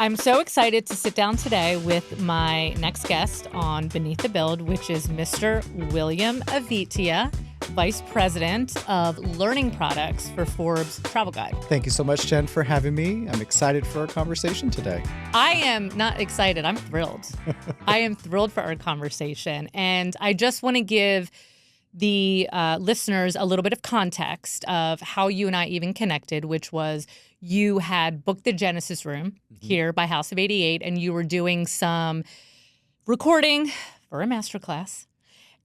I'm so excited to sit down today with my next guest on Beneath the Build, which is Mr. William Avitia, Vice President of Learning Products for Forbes Travel Guide. Thank you so much, Jen, for having me. I'm excited for our conversation today. I am not excited. I'm thrilled. I am thrilled for our conversation. And I just want to give the listeners a little bit of context of how you and I even connected, which was you had booked the Genesis room here by House of 88, and you were doing some recording for a masterclass.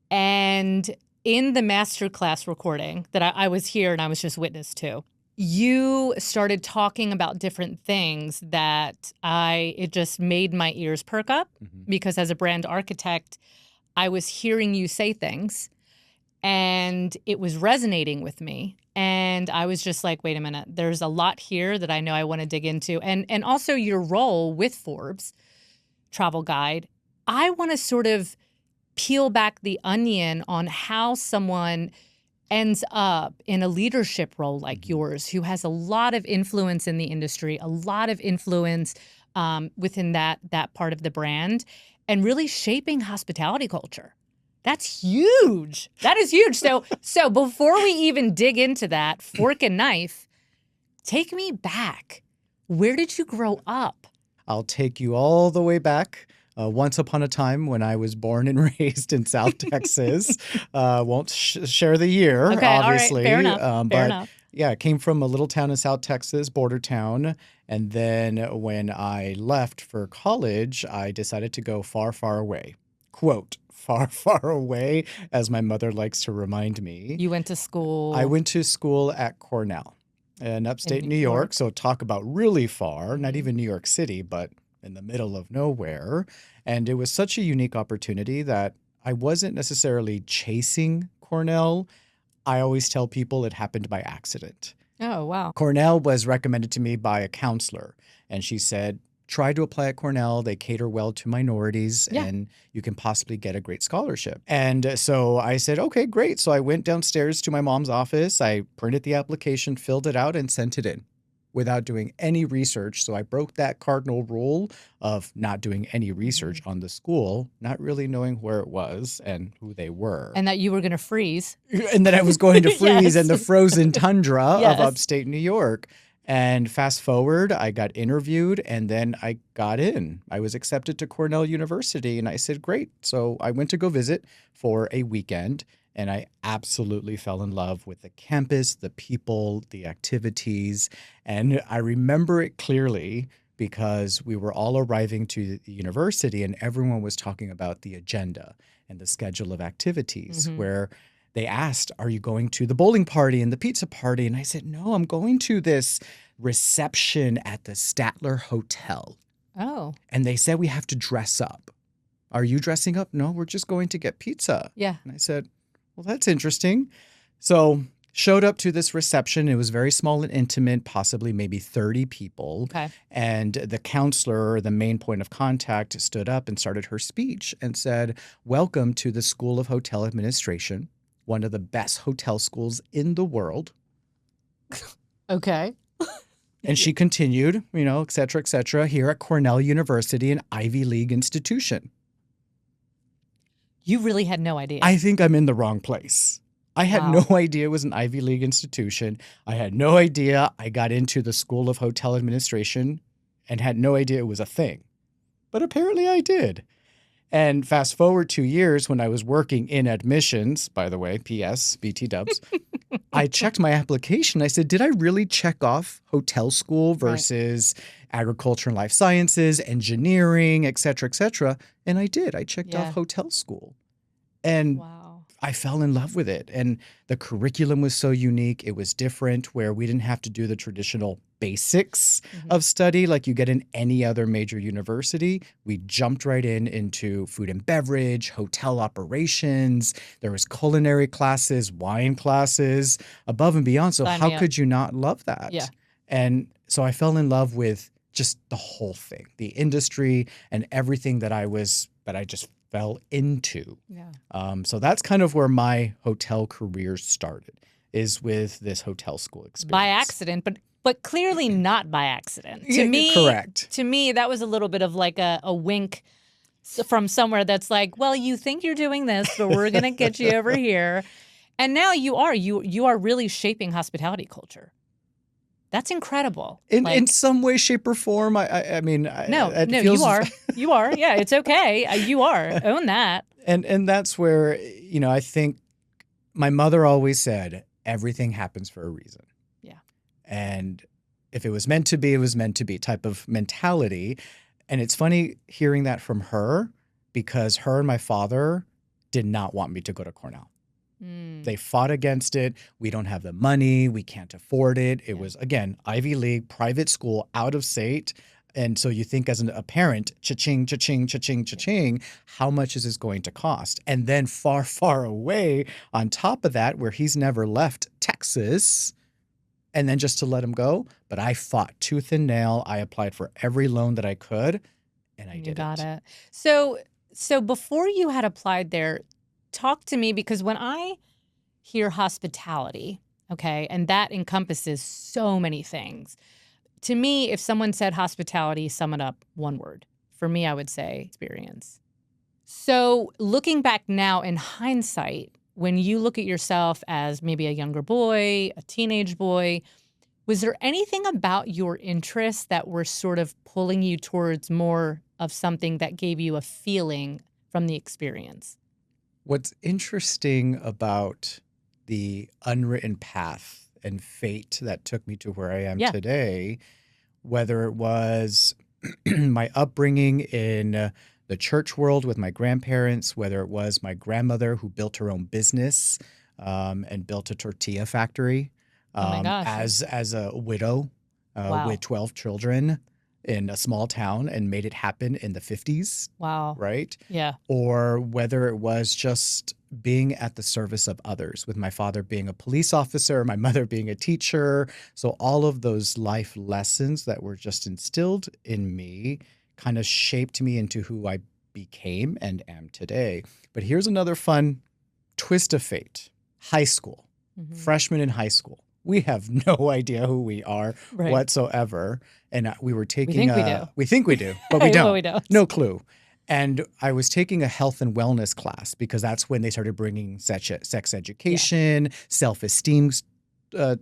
And in the masterclass recording that I was here and I was just witness to, you started talking about different things that it just made my ears perk up because as a brand architect, I was hearing you say things and it was resonating with me. And I was just like, wait a minute, there's a lot here that I know I want to dig into. And also your role with Forbes Travel Guide, I want to sort of peel back the onion on how someone ends up in a leadership role like yours, who has a lot of influence in the industry, a lot of influence within that part of the brand, and really shaping hospitality culture. That's huge. That is huge. So before we even dig into that, fork and knife, take me back. Where did you grow up? I'll take you all the way back. Once upon a time when I was born and raised in South Texas. Won't share the year, okay, obviously. All right, fair enough. Fair enough. Yeah, I came from a little town in South Texas, border town. And then when I left for college, I decided to go far, far away. Quote, far, far away, as my mother likes to remind me. You went to school? I went to school at Cornell in upstate New York. So talk about really far, not even New York City, but in the middle of nowhere. And it was such a unique opportunity that I wasn't necessarily chasing Cornell. I always tell people it happened by accident. Oh, wow. Cornell was recommended to me by a counselor, and she said, try to apply at Cornell. They cater well to minorities, and you can possibly get a great scholarship. And so I said, okay, great. So I went downstairs to my mom's office. I printed the application, filled it out, and sent it in without doing any research. So I broke that cardinal rule of not doing any research on the school, not really knowing where it was and who they were. And that you were going to freeze. And that I was going to freeze Yes. in the frozen tundra Yes. of upstate New York. And fast forward, I got interviewed and then I got in. I was accepted to Cornell University and I said, great. So I went to go visit for a weekend. And I absolutely fell in love with the campus, the people, the activities. And I remember it clearly because we were all arriving to the university and everyone was talking about the agenda and the schedule of activities where they asked, are you going to the bowling party and the pizza party? And I said, no, I'm going to this reception at the Statler Hotel. Oh. And they said, we have to dress up. Are you dressing up? No, we're just going to get pizza. Yeah. And I said, well, that's interesting. So showed up to this reception. It was very small and intimate, possibly maybe 30 people. Okay. And the counselor, the main point of contact, stood up and started her speech and said, welcome to the School of Hotel Administration, one of the best hotel schools in the world. Okay. And she continued, et cetera, here at Cornell University, an Ivy League institution. You really had no idea. I think I'm in the wrong place. I had no idea it was an Ivy League institution. I had no idea I got into the School of Hotel Administration and had no idea it was a thing. But apparently I did. And fast forward 2 years when I was working in admissions, by the way, P.S., BT dubs, I checked my application. I said, did I really check off hotel school versus agriculture and life sciences, engineering, et cetera, et cetera? And I did. I checked off hotel school. And I fell in love with it. And the curriculum was so unique. It was different where we didn't have to do the traditional basics of study like you get in any other major university. We jumped right into food and beverage, hotel operations. There was culinary classes, wine classes, above and beyond. So how could you not love that? Yeah. And so I fell in love with just the whole thing, the industry and everything that I just fell into. Yeah. So that's kind of where my hotel career started, is with this hotel school experience. By accident, but but clearly not by accident. Correct. To me, that was a little bit of like a wink from somewhere that's like, well, you think you're doing this, but we're going to get you over here. And now you are really shaping hospitality culture. That's incredible. In some way, shape, or form. I mean, no, feels... you are. You are. Yeah, it's okay. You are. Own that. And that's where, I think my mother always said, everything happens for a reason. Yeah. And if it was meant to be, it was meant to be type of mentality. And it's funny hearing that from her, because her and my father did not want me to go to Cornell. They fought against it. We don't have the money. We can't afford it. It was, again, Ivy League, private school, out of state. And so you think as a parent, cha-ching, cha-ching, cha-ching, cha-ching, how much is this going to cost? And then far, far away on top of that, where he's never left Texas, and then just to let him go. But I fought tooth and nail. I applied for every loan that I could, and I did it. You got it. So before you had applied there, talk to me, because when I hear hospitality, okay, and that encompasses so many things. To me, if someone said hospitality, sum it up one word. For me, I would say experience. So looking back now in hindsight, when you look at yourself as maybe a younger boy, a teenage boy, was there anything about your interests that were sort of pulling you towards more of something that gave you a feeling from the experience? What's interesting about the unwritten path and fate that took me to where I am today, whether it was my upbringing in the church world with my grandparents, whether it was my grandmother who built her own business and built a tortilla factory as a widow with 12 children in a small town and made it happen in the 50s. Wow. Right? Yeah. Or whether it was just being at the service of others, with my father being a police officer, my mother being a teacher. So all of those life lessons that were just instilled in me kind of shaped me into who I became and am today. But here's another fun twist of fate. High school, freshman in high school. We have no idea who we are whatsoever. And we were taking we think we do, but we don't. Well, we don't. No clue. And I was taking a health and wellness class, because that's when they started bringing sex education, self-esteem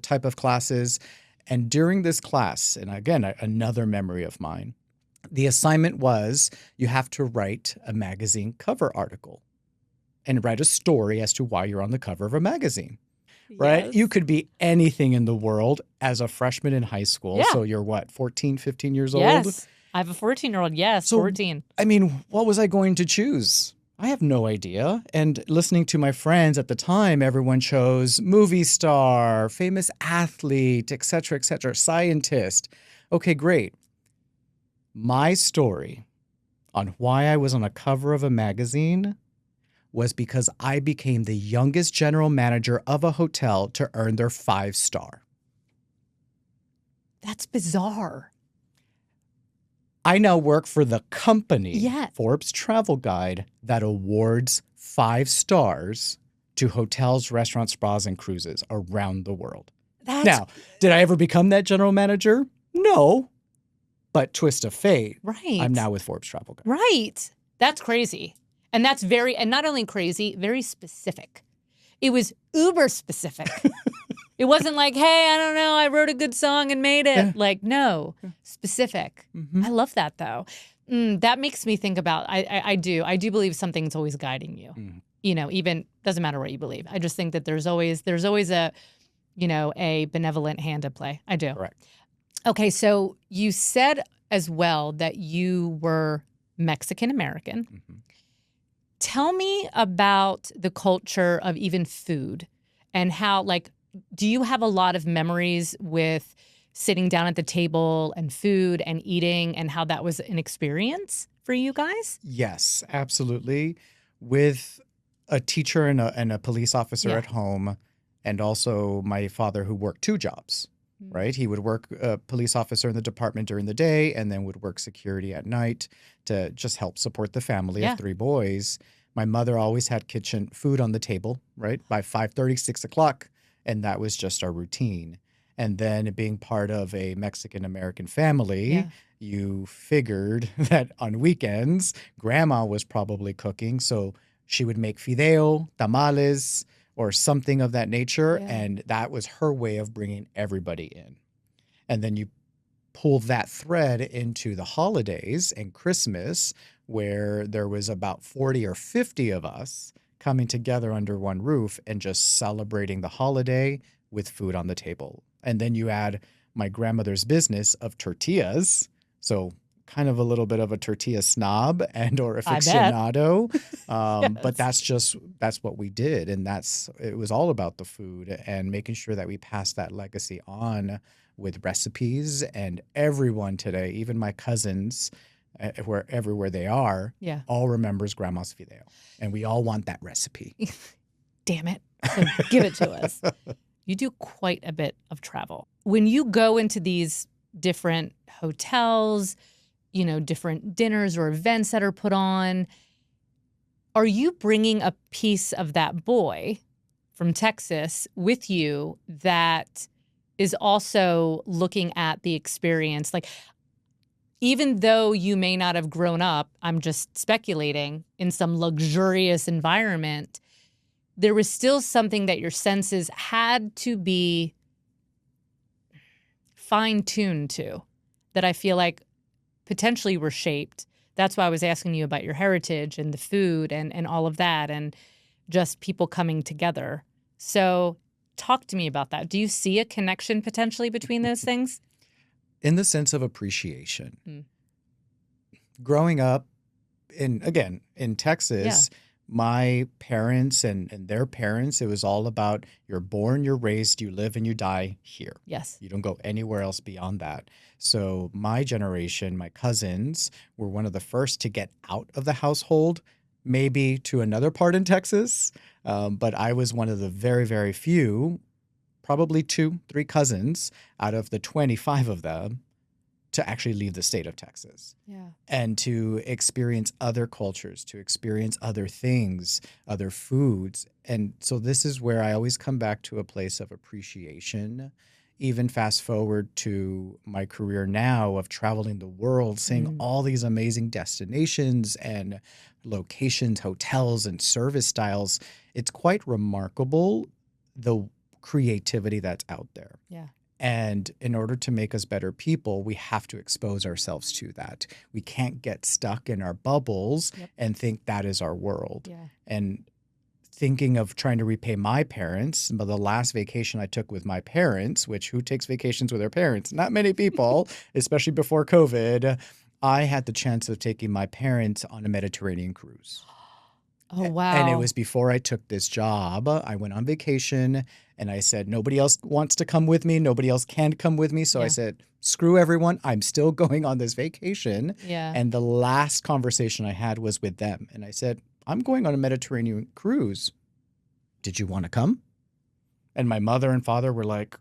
type of classes. And during this class, and again, another memory of mine, the assignment was you have to write a magazine cover article and write a story as to why you're on the cover of a magazine. Right? Yes. You could be anything in the world as a freshman in high school. Yeah. So you're what, 14, 15 years old? Yes. I have a 14-year-old. Yes, So, 14. I mean, what was I going to choose? I have no idea. And listening to my friends at the time, everyone chose movie star, famous athlete, et cetera, scientist. Okay, great. My story on why I was on a cover of a magazine was because I became the youngest general manager of a hotel to earn their 5-star. That's bizarre. I now work for the company, Yeah. Forbes Travel Guide, that awards 5 stars to hotels, restaurants, spas, and cruises around the world. Now, did I ever become that general manager? No. But twist of fate, right. I'm now with Forbes Travel Guide. Right. That's crazy. And that's and not only crazy, very specific. It was uber specific. It wasn't like, hey, I don't know, I wrote a good song and made it. Yeah. Like, no, specific. I love that, though. That makes me think about, I do believe something's always guiding you. You know, even, doesn't matter what you believe. I just think that there's always a, a benevolent hand at play. I do. Correct. Okay, so you said as well that you were Mexican-American. Tell me about the culture of even food and how, do you have a lot of memories with sitting down at the table and food and eating, and how that was an experience for you guys? Yes, absolutely. With a teacher and a police officer at home, and also my father who worked 2 jobs, right? He would work a police officer in the department during the day and then would work security at night to just help support the family of 3 boys. My mother always had kitchen food on the table, right? By 5:30, 6 o'clock. And that was just our routine. And then being part of a Mexican-American family, Yeah. you figured that on weekends, grandma was probably cooking. So she would make fideo, tamales, or something of that nature. Yeah. And that was her way of bringing everybody in. And then you pull that thread into the holidays and Christmas, where there was about 40 or 50 of us coming together under one roof and just celebrating the holiday with food on the table. And then you add my grandmother's business of tortillas. So kind of a little bit of a tortilla snob and or I bet. aficionado. But Yes. that's what we did. And it was all about the food and making sure that we pass that legacy on with recipes. And everyone today, even my cousins, everywhere they are, Yeah. all remembers grandma's fideo. And we all want that recipe. Damn it. So give it to us. You do quite a bit of travel. When you go into these different hotels, different dinners or events that are put on, are you bringing a piece of that boy from Texas with you that is also looking at the experience? Like, even though you may not have grown up, I'm just speculating, in some luxurious environment, there was still something that your senses had to be fine-tuned to, that I feel like potentially were shaped. That's why I was asking you about your heritage and the food and all of that, and just people coming together. So talk to me about that. Do you see a connection potentially between those things? In the sense of appreciation. Growing up in Texas, my parents and their parents, it was all about you're born, you're raised, you live, and you die here. Yes. You don't go anywhere else beyond that. So my generation, my cousins, were one of the first to get out of the household, maybe to another part in Texas. But I was one of the very, very few, probably 2, 3 cousins out of the 25 of them to actually leave the state of Texas. Yeah. And to experience other cultures, to experience other things, other foods. And so this is where I always come back to a place of appreciation. Even fast forward to my career now of traveling the world, seeing all these amazing destinations and locations, hotels, and service styles. It's quite remarkable, the creativity that's out there. Yeah. And in order to make us better people, we have to expose ourselves to that. We can't get stuck in our bubbles and think that is our world. Yeah. And thinking of trying to repay my parents, but the last vacation I took with my parents, which who takes vacations with their parents? Not many people, especially before COVID. I had the chance of taking my parents on a Mediterranean cruise. Oh, wow. And it was before I took this job. I went on vacation and I said, nobody else wants to come with me. Nobody else can come with me. So I said, screw everyone. I'm still going on this vacation. Yeah. And the last conversation I had was with them. And I said, I'm going on a Mediterranean cruise. Did you want to come? And my mother and father were like,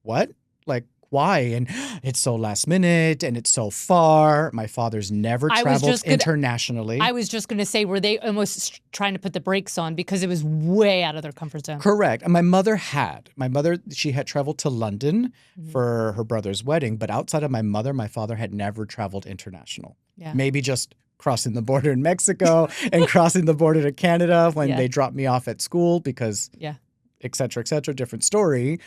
what? Like, why? And it's so last minute and it's so far. My father's never traveled internationally. I was just going to say, were they almost trying to put the brakes on because it was way out of their comfort zone? Correct. And my mother, she had traveled to London for her brother's wedding. But outside of my mother, my father had never traveled international. Yeah. Maybe just crossing the border in Mexico and crossing the border to Canada when they dropped me off at school because et cetera, different story.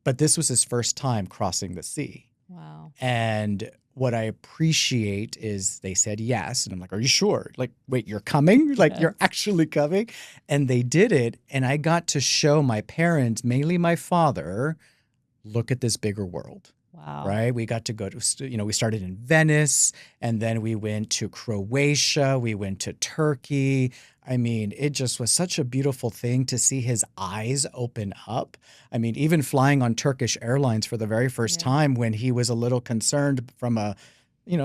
But this was his first time crossing the sea. Wow. And what I appreciate is they said yes. And I'm like, are you sure? Like, wait, you're coming? Like, you're actually coming? And they did it. And I got to show my parents, mainly my father, look at this bigger world. Wow. Right? We got to go to, we started in Venice and then we went to Croatia. We went to Turkey. I mean, it just was such a beautiful thing to see his eyes open up. I mean, even flying on Turkish Airlines for the very first time when he was a little concerned from a,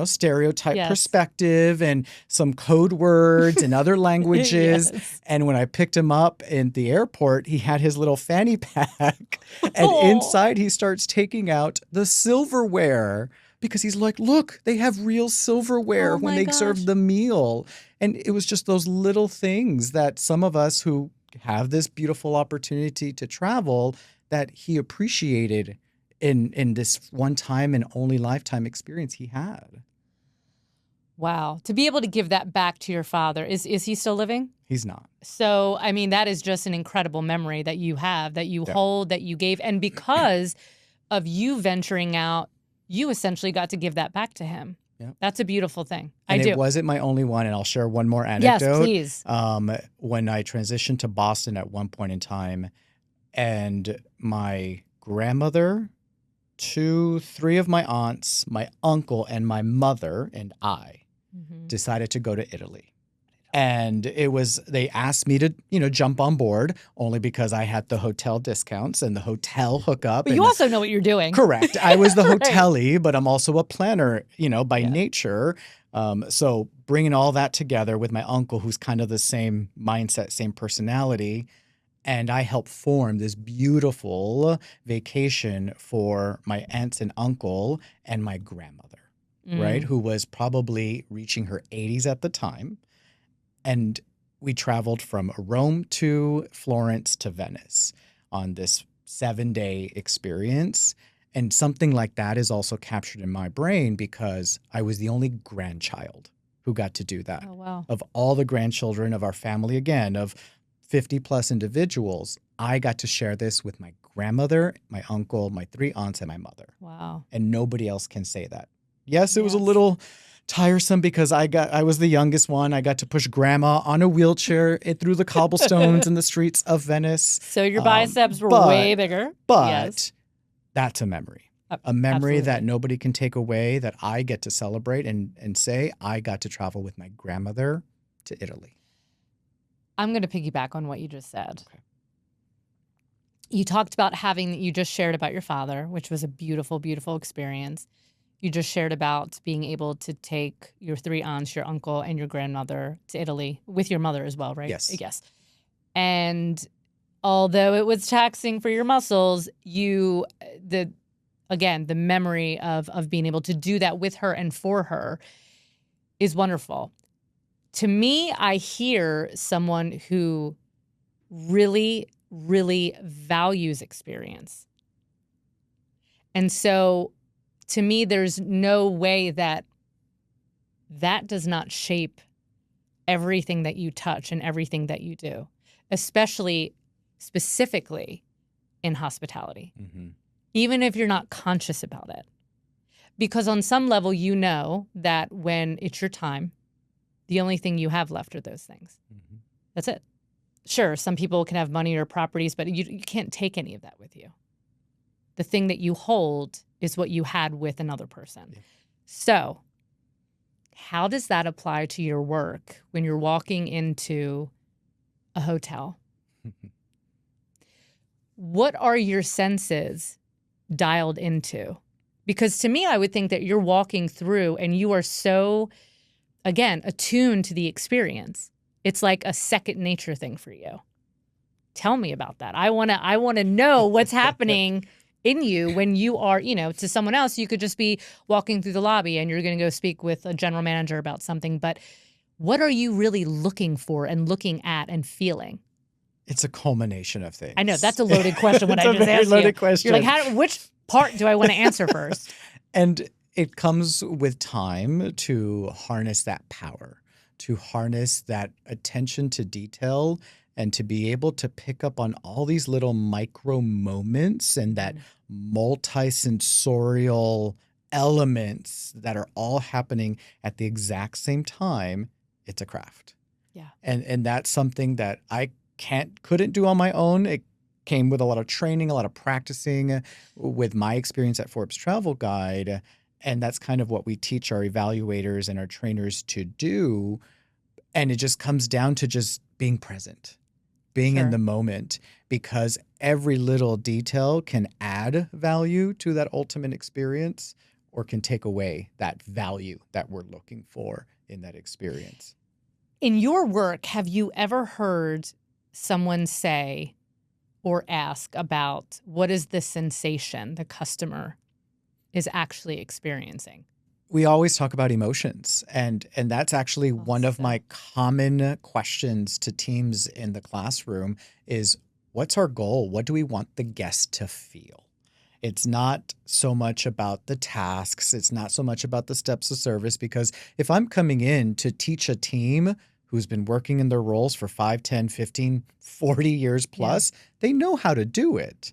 stereotype perspective and some code words and other languages. And when I picked him up in the airport, he had his little fanny pack and inside he starts taking out the silverware because he's like, look, they have real silverware when they serve the meal. And it was just those little things that some of us who have this beautiful opportunity to travel that he appreciated in this one time and only lifetime experience he had. Wow. To be able to give that back to your father, is he still living? He's not. So, I mean, that is just an incredible memory that you have, that you Yeah. hold, that you gave. And because of you venturing out, you essentially got to give that back to him. Yeah. That's a beautiful thing. And I do. it wasn't my only one, and I'll share one more Yes, anecdote. please. When I transitioned to Boston at one point in time, and my grandmother, 3 of my aunts, my uncle, and my mother and I decided to go to Italy. And they asked me to, jump on board only because I had the hotel discounts and the hotel hookup. But you also know what you're doing. Correct. I was the hotelie, but I'm also a planner, by nature. So bringing all that together with my uncle, who's kind of the same mindset, same personality, and I helped form this beautiful vacation for my aunts and uncle and my grandmother, right? Who was probably reaching her 80s at the time. And we traveled from Rome to Florence to Venice on this 7-day experience. And something like that is also captured in my brain because I was the only grandchild who got to do that. Oh, wow. Of all the grandchildren of our family, again, of 50 plus individuals, I got to share this with my grandmother, my uncle, my 3 aunts, and my mother. Wow. And nobody else can say that. Yes, it was a little tiresome because I was the youngest one. I got to push grandma on a wheelchair through the cobblestones in the streets of Venice. So your biceps were way bigger. But that's a memory. A memory Absolutely. that nobody can take away, that I get to celebrate and say I got to travel with my grandmother to Italy. I'm going to piggyback on what you just said. Okay. You talked about you just shared about your father, which was a beautiful, beautiful experience. You just shared about being able to take your 3 aunts, your uncle, and your grandmother to Italy with your mother as well, right? Yes. Yes. And although it was taxing for your muscles, the memory of being able to do that with her and for her is wonderful. To me, I hear someone who really, really values experience. And so to me, there's no way that does not shape everything that you touch and everything that you do, specifically in hospitality, even if you're not conscious about it. Because on some level, you know that when it's your time, the only thing you have left are those things. That's it. Sure, some people can have money or properties, but you can't take any of that with you. The thing that you hold is what you had with another person. Yeah. So how does that apply to your work when you're walking into a hotel? What are your senses dialed into? Because to me, I would think that you're walking through and you are so, again, attuned to the experience. It's like a second nature thing for you. Tell me about that. I want to know what's happening in you when you are, to someone else, you could just be walking through the lobby and you're going to go speak with a general manager about something. But what are you really looking for and looking at and feeling? It's a culmination of things. I know that's a loaded question. When I just asked you, loaded question. You're like, which part do I want to answer first? And it comes with time to harness that power, to harness that attention to detail, and to be able to pick up on all these little micro moments and that multisensorial elements that are all happening at the exact same time. It's a craft. Yeah. And that's something that I couldn't do on my own. It came with a lot of training, a lot of practicing with my experience at Forbes Travel Guide. And that's kind of what we teach our evaluators and our trainers to do. And it just comes down to just being present, being in the moment, because every little detail can add value to that ultimate experience or can take away that value that we're looking for in that experience. In your work, have you ever heard someone say or ask about what is the sensation the customer is actually experiencing? We always talk about emotions, and that's actually one of my common questions to teams in the classroom is, what's our goal? What do we want the guest to feel? It's not so much about the tasks. It's not so much about the steps of service, because if I'm coming in to teach a team who's been working in their roles for 5, 10, 15, 40 years plus, they know how to do it.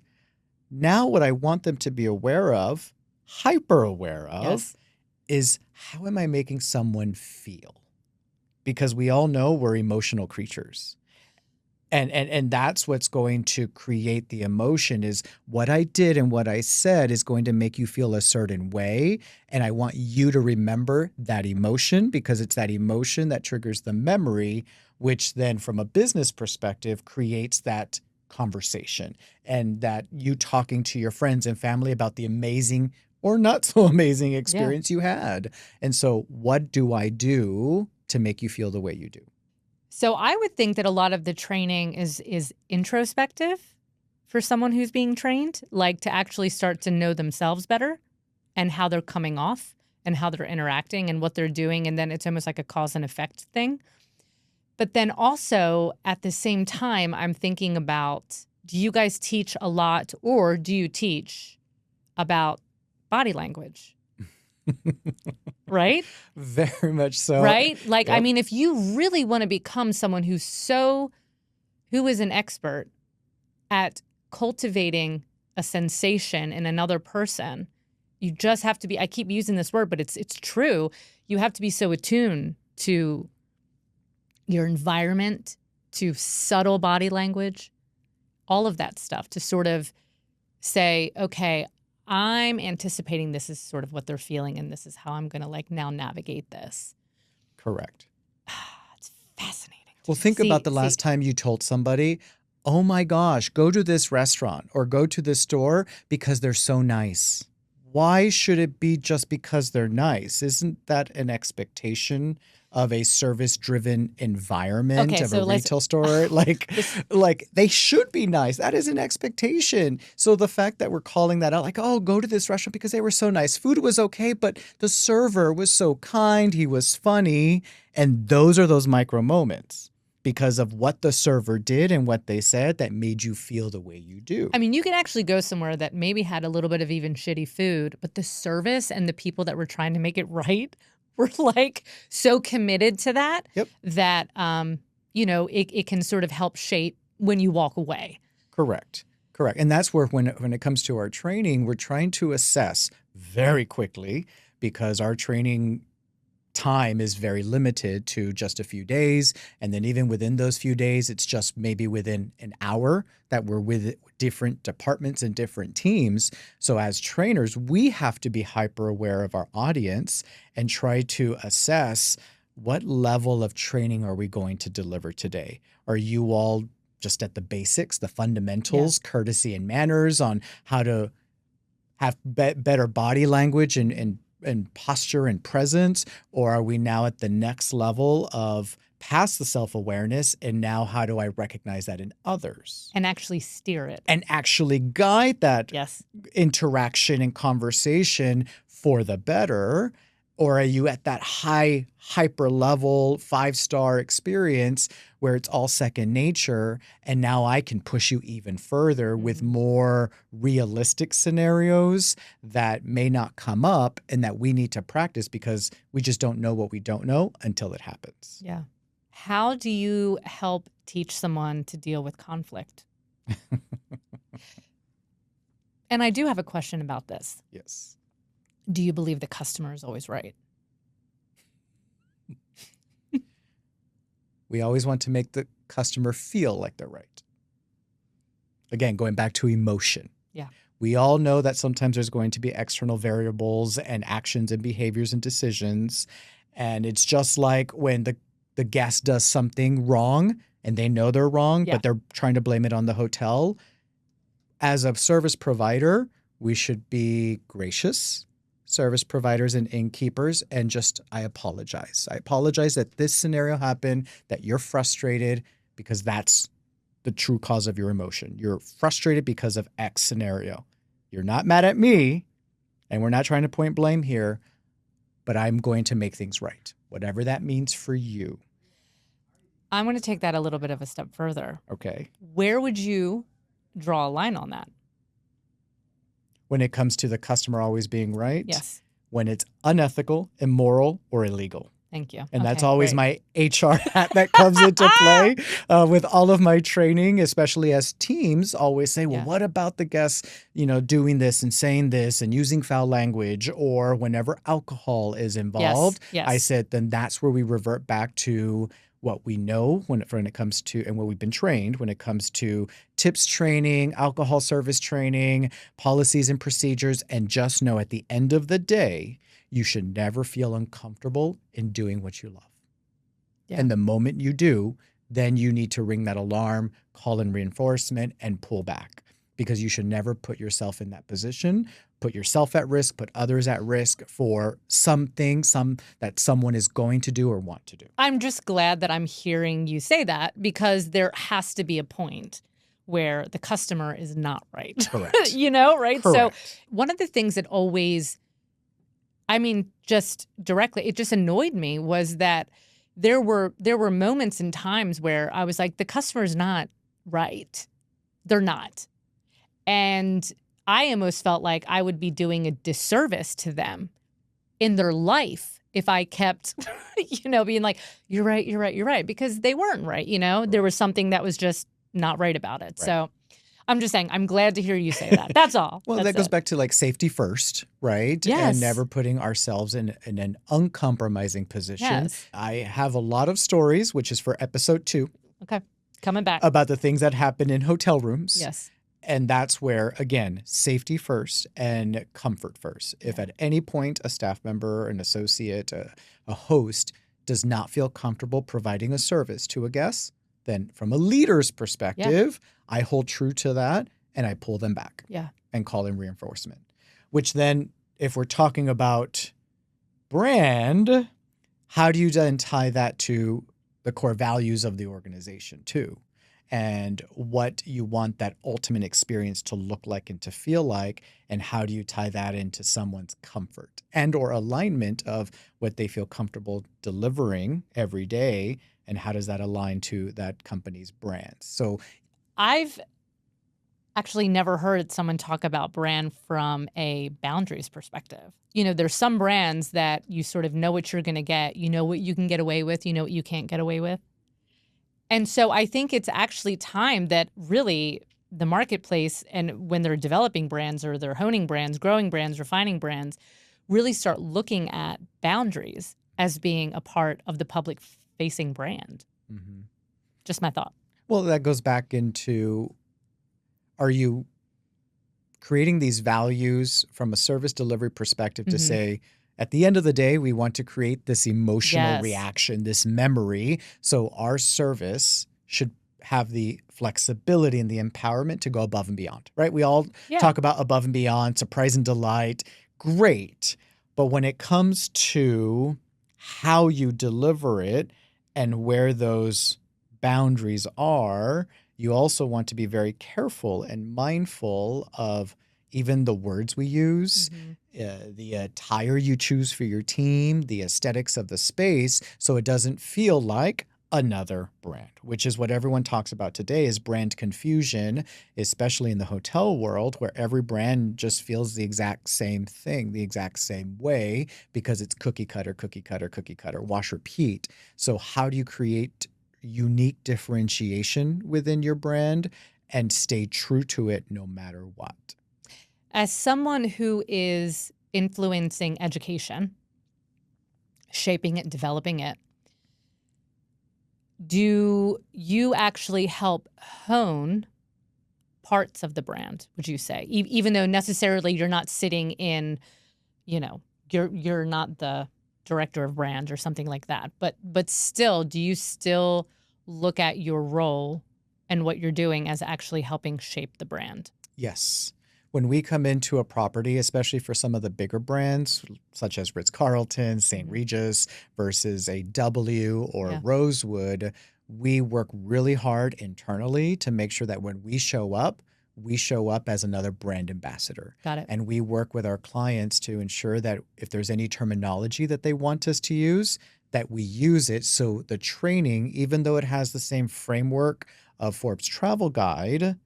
Now, what I want them to be aware of, hyper aware of, is how am I making someone feel? Because we all know we're emotional creatures. And that's what's going to create the emotion, is what I did and what I said is going to make you feel a certain way. And I want you to remember that emotion, because it's that emotion that triggers the memory, which then from a business perspective creates that conversation, and that you talking to your friends and family about the amazing or not so amazing experience you had. And so what do I do to make you feel the way you do? So I would think that a lot of the training is introspective for someone who's being trained, like to actually start to know themselves better and how they're coming off and how they're interacting and what they're doing. And then it's almost like a cause and effect thing. But then also at the same time, I'm thinking about, do you guys teach a lot, or do you teach about body language? Right? Very much so. Right? Like, I mean, if you really want to become someone who is an expert at cultivating a sensation in another person, you just have to be, I keep using this word, but it's true. You have to be so attuned to your environment, to subtle body language, all of that stuff, to sort of say, okay, I'm anticipating this is sort of what they're feeling, and this is how I'm going to like now navigate this. Correct. It's fascinating. Well, think about the last time you told somebody, oh my gosh, go to this restaurant or go to this store because they're so nice. Why should it be just because they're nice? Isn't that an expectation of a service-driven environment of a retail store? Like they should be nice. That is an expectation. So the fact that we're calling that out, like, oh, go to this restaurant because they were so nice. Food was okay, but the server was so kind. He was funny. And those are those micro moments because of what the server did and what they said that made you feel the way you do. I mean, you could actually go somewhere that maybe had a little bit of even shitty food, but the service and the people that were trying to make it right were like so committed to that, that, it can sort of help shape when you walk away. Correct. And that's where when it comes to our training, we're trying to assess very quickly, because our training time is very limited to just a few days. And then even within those few days, it's just maybe within an hour that we're with different departments and different teams. So as trainers, we have to be hyper aware of our audience and try to assess, what level of training are we going to deliver today? Are you all just at the basics, the fundamentals, courtesy and manners on how to have better body language and posture and presence? Or are we now at the next level of past the self-awareness, and now how do I recognize that in others? And actually steer it. And actually guide that interaction and conversation for the better? Or are you at that high, hyper level, 5-star experience where it's all second nature, and now I can push you even further with more realistic scenarios that may not come up and that we need to practice because we just don't know what we don't know until it happens. Yeah. How do you help teach someone to deal with conflict? And I do have a question about this. Yes. Do you believe the customer is always right? We always want to make the customer feel like they're right. Again, going back to emotion. Yeah. We all know that sometimes there's going to be external variables and actions and behaviors and decisions. And it's just like when the guest does something wrong and they know they're wrong, but they're trying to blame it on the hotel. As a service provider, we should be gracious, service providers and innkeepers, and just, I apologize. I apologize that this scenario happened, that you're frustrated, because that's the true cause of your emotion. You're frustrated because of X scenario. You're not mad at me, and we're not trying to point blame here, but I'm going to make things right, whatever that means for you. I'm going to take that a little bit of a step further. Okay. Where would you draw a line on that? when it comes to the customer always being right? Yes. When it's unethical, immoral, or illegal. Thank you. And that's Okay, always great. my HR hat that comes into play with all of my training, especially as teams always say, well, Yes. what about the guests, doing this and saying this and using foul language, or whenever alcohol is involved? Yes. I said, then that's where we revert back to what we know when it comes to, and what we've been trained when it comes to tips training, alcohol service training, policies and procedures, and just know at the end of the day, you should never feel uncomfortable in doing what you love. Yeah. And the moment you do, then you need to ring that alarm, call in reinforcement, and pull back, because you should never put yourself in that position, put yourself at risk, put others at risk for something that someone is going to do or want to do. I'm just glad that I'm hearing you say that, because there has to be a point where the customer is not right. Correct. Right? Correct. So one of the things that always, just directly, it just annoyed me, was that there were moments and times where I was like, the customer's not right. They're not. And I almost felt like I would be doing a disservice to them in their life if I kept, being like, you're right, because they weren't right. There was something that was just not right about it. Right. So I'm just saying, I'm glad to hear you say that. That's all. Well, That's that goes it. back to like safety first, right? Yes. And never putting ourselves in an uncompromising position. Yes. I have a lot of stories, which is for episode 2. Okay. Coming back. About the things that happen in hotel rooms. Yes. And that's where, again, safety first and comfort first. If at any point a staff member, an associate, a host does not feel comfortable providing a service to a guest, then from a leader's perspective, I hold true to that and I pull them back and call in reinforcement. Which then, if we're talking about brand, how do you then tie that to the core values of the organization too? And what you want that ultimate experience to look like and to feel like, and how do you tie that into someone's comfort and or alignment of what they feel comfortable delivering every day, and how does that align to that company's brand? So I've actually never heard someone talk about brand from a boundaries perspective. There's some brands that you sort of know what you're going to get, what you can get away with, what you can't get away with. And so I think it's actually time that really the marketplace, and when they're developing brands or they're honing brands, growing brands, refining brands, really start looking at boundaries as being a part of the public-facing brand. Mm-hmm. Just my thought. Well, that goes back into, are you creating these values from a service delivery perspective to say, at the end of the day, we want to create this emotional reaction, this memory. So our service should have the flexibility and the empowerment to go above and beyond, right? We all talk about above and beyond, surprise and delight. Great. But when it comes to how you deliver it and where those boundaries are, you also want to be very careful and mindful of even the words we use, the attire you choose for your team, the aesthetics of the space, so it doesn't feel like another brand, which is what everyone talks about today, is brand confusion, especially in the hotel world, where every brand just feels the exact same thing, the exact same way, because it's cookie cutter, wash, repeat. So how do you create unique differentiation within your brand and stay true to it no matter what? As someone who is influencing education, shaping it, developing it, do you actually help hone parts of the brand, would you say? Even though necessarily you're not sitting in, you're not the director of brand or something like that. But still, do you still look at your role and what you're doing as actually helping shape the brand? Yes. When we come into a property, especially for some of the bigger brands, such as Ritz-Carlton, St. Regis versus a W or Rosewood, we work really hard internally to make sure that when we show up as another brand ambassador. Got it. And we work with our clients to ensure that if there's any terminology that they want us to use, that we use it. So the training, even though it has the same framework of Forbes Travel Guide,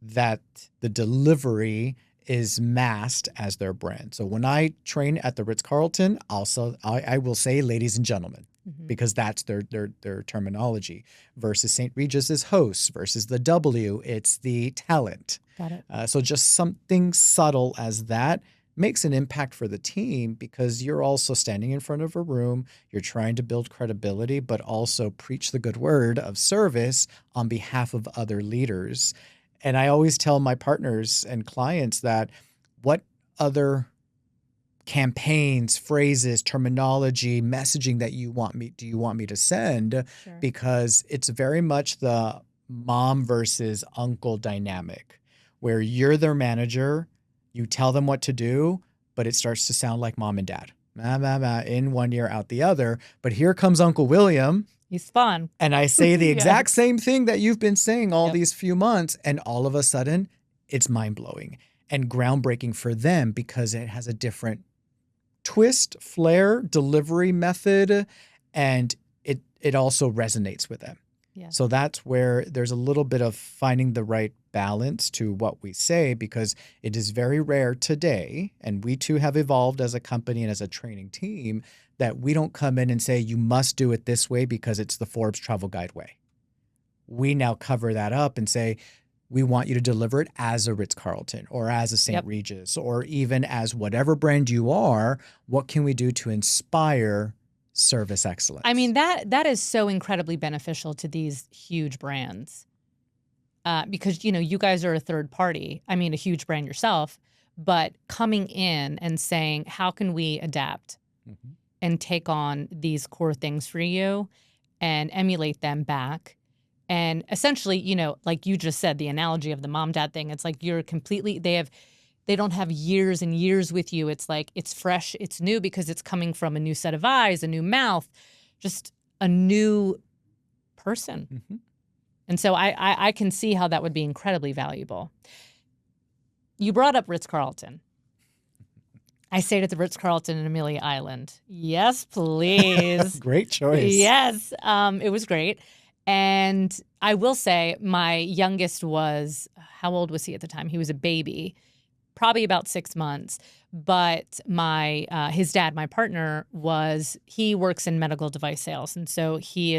that the delivery is masked as their brand. So when I train at the Ritz-Carlton, I will say ladies and gentlemen, because that's their terminology, versus St. Regis is hosts, versus the W, it's the talent. Got it. So just something subtle as that makes an impact for the team, because you're also standing in front of a room, you're trying to build credibility, but also preach the good word of service on behalf of other leaders. And I always tell my partners and clients that what other campaigns, phrases, terminology, messaging that do you want me to send? Sure. Because it's very much the mom versus uncle dynamic, where you're their manager, you tell them what to do, but it starts to sound like mom and dad. In one ear, out the other. But here comes Uncle William. He's fun. And I say the Yeah. exact same thing that you've been saying all Yep. these few months. And all of a sudden, it's mind-blowing and groundbreaking for them, because it has a different twist, flair, delivery method, and it also resonates with them. Yeah. So that's where there's a little bit of finding the right balance to what we say, because it is very rare today, and we too have evolved as a company and as a training team, that we don't come in and say, you must do it this way because it's the Forbes Travel Guide way. We now cover that up and say, we want you to deliver it as a Ritz-Carlton or as a St. Yep. Regis, or even as whatever brand you are. What can we do to inspire service excellence? I mean, that is so incredibly beneficial to these huge brands, because, you guys are a third party. I mean, a huge brand yourself, but coming in and saying, how can we adapt and take on these core things for you and emulate them back? And essentially, like you just said, the analogy of the mom-dad thing, it's like you're completely, they don't have years and years with you. It's like it's fresh, it's new, because it's coming from a new set of eyes, a new mouth, just a new person. And so I can see how that would be incredibly valuable. You brought up Ritz-Carlton. I stayed at the Ritz-Carlton in Amelia Island. Yes, please. Great choice. Yes, it was great. And I will say my youngest was, how old was he at the time? He was a baby, probably about 6 months. But his dad, my partner, he works in medical device sales. And so he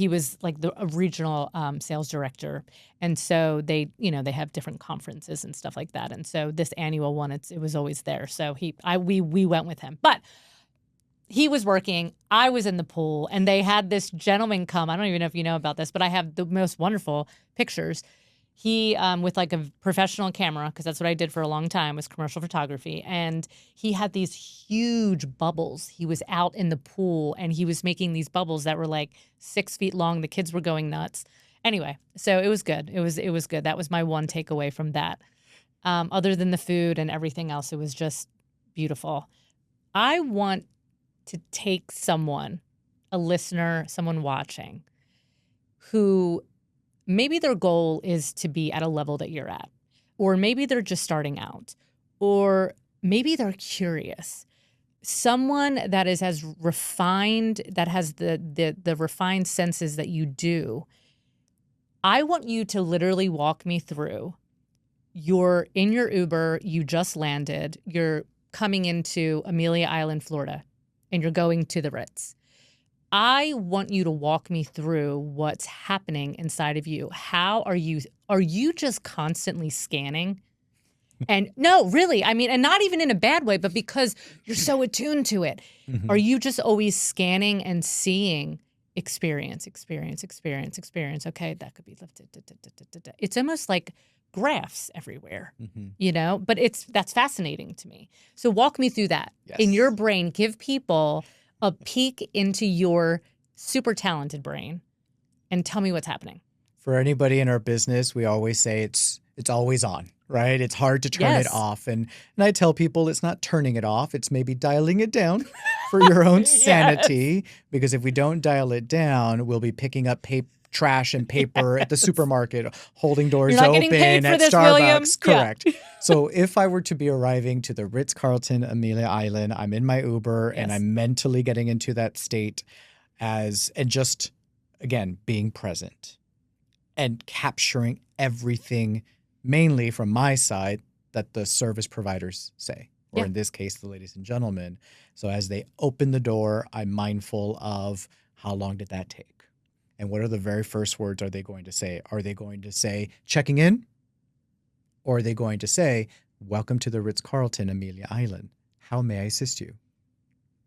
was like a regional sales director. And so they have different conferences and stuff like that. And so this annual one, it was always there. So we went with him. But he was working, I was in the pool, and they had this gentleman come. I don't even know if you know about this, but I have the most wonderful pictures. He, with like a professional camera, because that's what I did for a long time, was commercial photography. And he had these huge bubbles. He was out in the pool, and he was making these bubbles that were like 6 feet long. The kids were going nuts. Anyway, so it was good. It was good. That was my one takeaway from that. Other than the food and everything else, it was just beautiful. I want to take someone, a listener, someone watching, who maybe their goal is to be at a level that you're at, or maybe they're just starting out, or maybe they're curious. Someone that is as refined, that has the refined senses that you do. I want you to literally walk me through. You're in your Uber, you just landed, you're coming into Amelia Island, Florida, and you're going to the Ritz. I want you to walk me through what's happening inside of you. How are you just constantly scanning? And no, really, I mean, and not even in a bad way, but because you're so attuned to it. Are you just always scanning and seeing experience? Okay, that could be lifted. It's almost like graphs everywhere, but that's fascinating to me. So walk me through that. Yes. In your brain, give people a peek into your super talented brain and tell me what's happening. For anybody in our business, we always say it's always on, right? It's hard to turn it off. And I tell people it's not turning it off. It's maybe dialing it down for your own sanity. Because if we don't dial it down, we'll be picking up trash and paper at the supermarket, holding doors You're not open getting paid for at this, Starbucks. William. Correct. So if I were to be arriving to the Ritz-Carlton Amelia Island, I'm in my Uber and I'm mentally getting into that state and just, again, being present and capturing everything, mainly from my side, that the service providers say, or Yeah. in this case, the ladies and gentlemen. So as they open the door, I'm mindful of how long did that take? And what are the very first words are they going to say? Are they going to say, checking in? Or are they going to say, welcome to the Ritz-Carlton, Amelia Island. How may I assist you?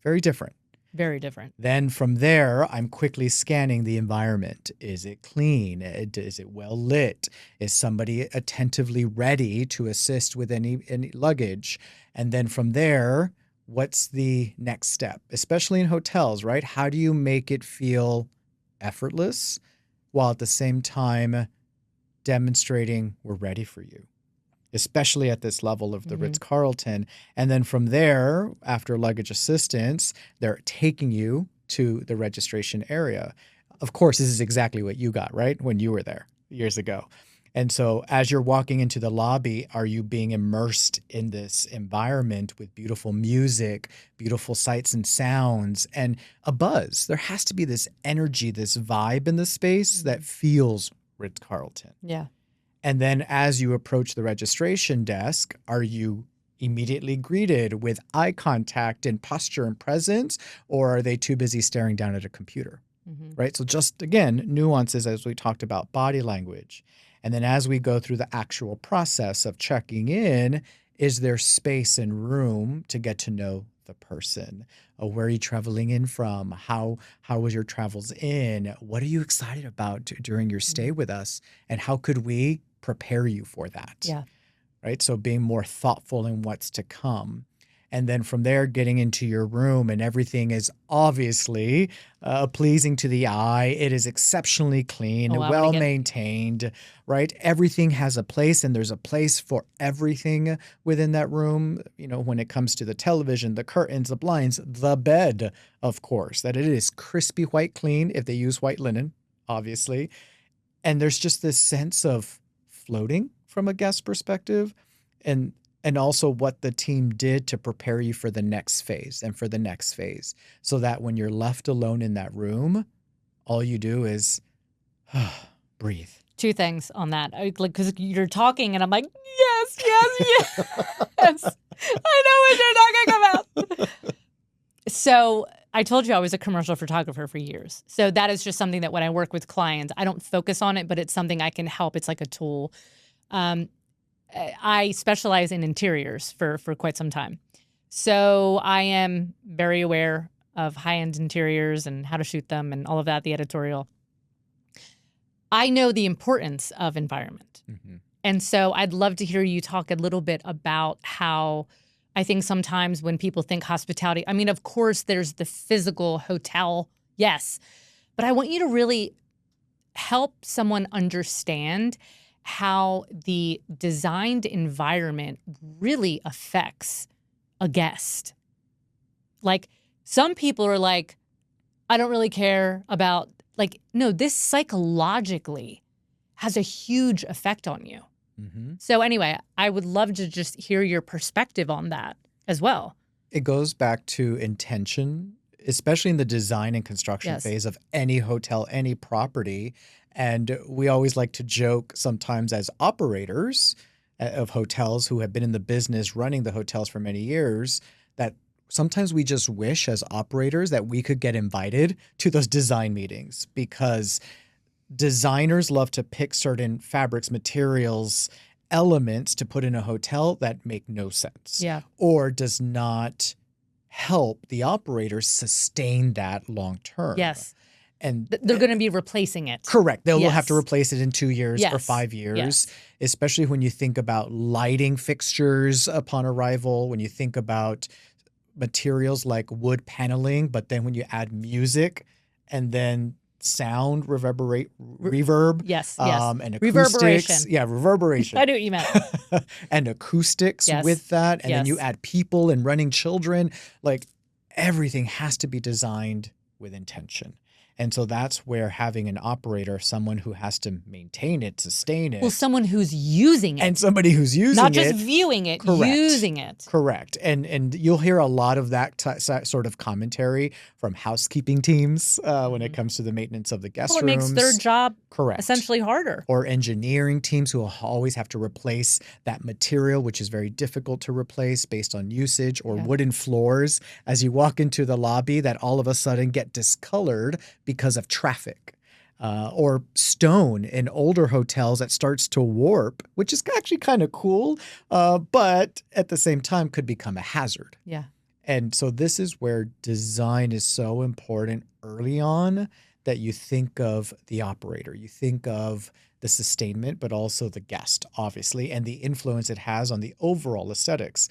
Very different. Very different. Then from there, I'm quickly scanning the environment. Is it clean? Is it well lit? Is somebody attentively ready to assist with any luggage? And then from there, what's the next step? Especially in hotels, right? How do you make it feel effortless while at the same time demonstrating we're ready for you? Especially at this level of the Ritz-Carlton. And then from there, after luggage assistance, they're taking you to the registration area. Of course, this is exactly what you got, right? When you were there years ago. And so as you're walking into the lobby, are you being immersed in this environment with beautiful music, beautiful sights and sounds, and a buzz? There has to be this energy, this vibe in the space that feels Ritz-Carlton. Yeah. And then as you approach the registration desk, are you immediately greeted with eye contact and posture and presence, or are they too busy staring down at a computer? Right? So just, again, nuances as we talked about body language. And then as we go through the actual process of checking in, is there space and room to get to know the person? Where are you traveling in from? How was your travels in? What are you excited about during your stay with us? And how could we prepare you for that? Yeah. Right? So being more thoughtful in what's to come. And then from there, getting into your room, and everything is obviously pleasing to the eye. It is exceptionally clean, well maintained, right? Everything has a place, and there's a place for everything within that room. You know, when it comes to the television, the curtains, the blinds, the bed, of course, that it is crispy white clean if they use white linen, obviously. And there's just this sense of floating from a guest perspective, and also what the team did to prepare you for the next phase and for the next phase, so that when you're left alone in that room, all you do is breathe. Two things on that. Because you're talking and I'm like, yes, yes. I know what you're talking about. So I told you I was a commercial photographer for years. So that is just something that when I work with clients, I don't focus on it, but it's something I can help. It's like a tool. I specialize in interiors for quite some time. So I am very aware of high-end interiors and how to shoot them and all of that, the editorial. I know the importance of environment. And so I'd love to hear you talk a little bit about how I think sometimes when people think hospitality, I mean, of course, there's the physical hotel, yes. But I want you to really help someone understand how the designed environment really affects a guest. Like, some people are like, I don't really care about, like, no, this psychologically has a huge effect on you. So anyway, I would love to just hear your perspective on that as well. It goes back to intention, especially in the design and construction phase of any hotel, any property. And we always like to joke sometimes as operators of hotels who have been in the business running the hotels for many years, that sometimes we just wish as operators that we could get invited to those design meetings, because designers love to pick certain fabrics, materials, elements to put in a hotel that make no sense. Or does not help the operators sustain that long term. And they're going to be replacing it. Correct. They'll have to replace it in 2 years or 5 years, especially when you think about lighting fixtures upon arrival, when you think about materials like wood paneling, but then when you add music and then sound, reverb, and acoustics. Reverberation. Reverberation. I knew what you meant. And acoustics with that. And then you add people and running children. Like, everything has to be designed with intention. And so that's where having an operator, someone who has to maintain it, sustain it. Well, someone who's using it. And somebody who's using Not just it. viewing it, Correct. using it. Correct. And you'll hear a lot of that sort of commentary from housekeeping teams when it comes to the maintenance of the guest Well, it rooms. makes their job Correct. essentially harder. Or engineering teams who will always have to replace that material, which is very difficult to replace based on usage, or wooden floors as you walk into the lobby that all of a sudden get discolored because of traffic. Or stone in older hotels that starts to warp, which is actually kind of cool, but at the same time could become a hazard. Yeah. And so this is where design is so important early on, that you think of the operator, you think of the sustainment, but also the guest, obviously, and the influence it has on the overall aesthetics.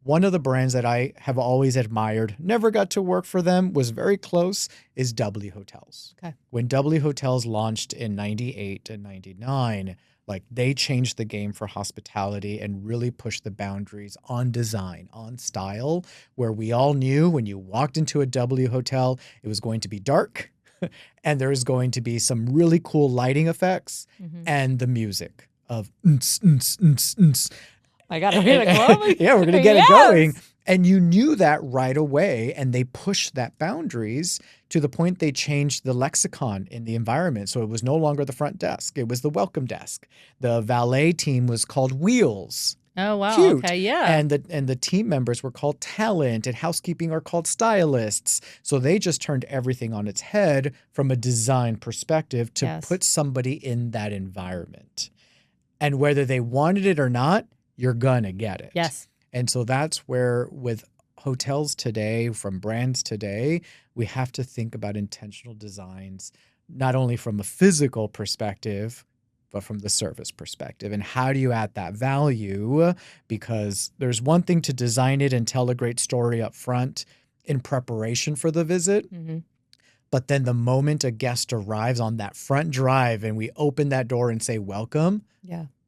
One of the brands that I have always admired, never got to work for them, was very close, is W Hotels. Okay. When W Hotels launched in 98 and 99, like they changed the game for hospitality and really pushed the boundaries on design, on style, where we all knew when you walked into a W Hotel, it was going to be dark and there was going to be some really cool lighting effects and the music of I got to hear it glowing. yeah, we're going to get it going. And you knew that right away, and they pushed that boundaries to the point they changed the lexicon in the environment. So it was no longer the front desk. It was the welcome desk. The valet team was called Wheels. Oh, wow. Cute. Okay, yeah. And the team members were called talent, and housekeeping are called stylists. So they just turned everything on its head from a design perspective to put somebody in that environment. And whether they wanted it or not, you're gonna get it. Yes. And so that's where with hotels today, from brands today, we have to think about intentional designs, not only from a physical perspective, but from the service perspective. And how do you add that value? Because there's one thing to design it and tell a great story up front in preparation for the visit. But then the moment a guest arrives on that front drive and we open that door and say, welcome,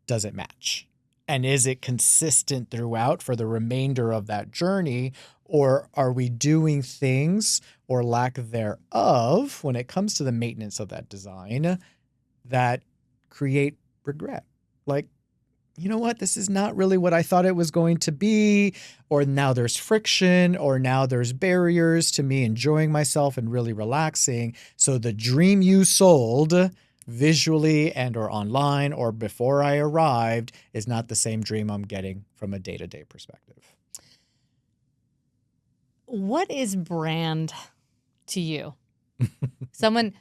does it match? And is it consistent throughout for the remainder of that journey? Or are we doing things, or lack thereof, when it comes to the maintenance of that design, that create regret? Like, you know what, this is not really what I thought it was going to be, or now there's friction, or now there's barriers to me enjoying myself and really relaxing. So the dream you sold visually and or online or before I arrived is not the same dream I'm getting from a day-to-day perspective. What is brand to you? I'm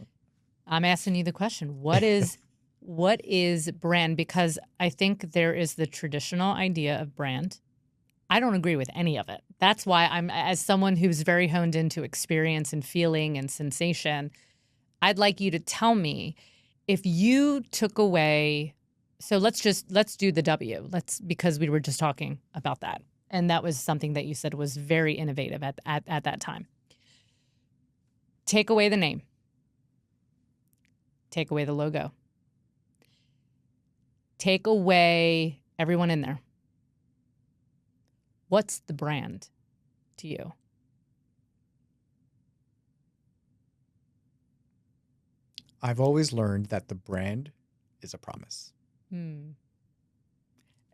asking you the question. What is brand? Because I think there is the traditional idea of brand. I don't agree with any of it. That's why I'm, as someone who's very honed into experience and feeling and sensation, I'd like you to tell me, if you took away, so let's do the W. Because we were just talking about that. And that was something that you said was very innovative at that time. Take away the name. Take away the logo. Take away everyone in there. What's the brand to you? I've always learned that the brand is a promise. And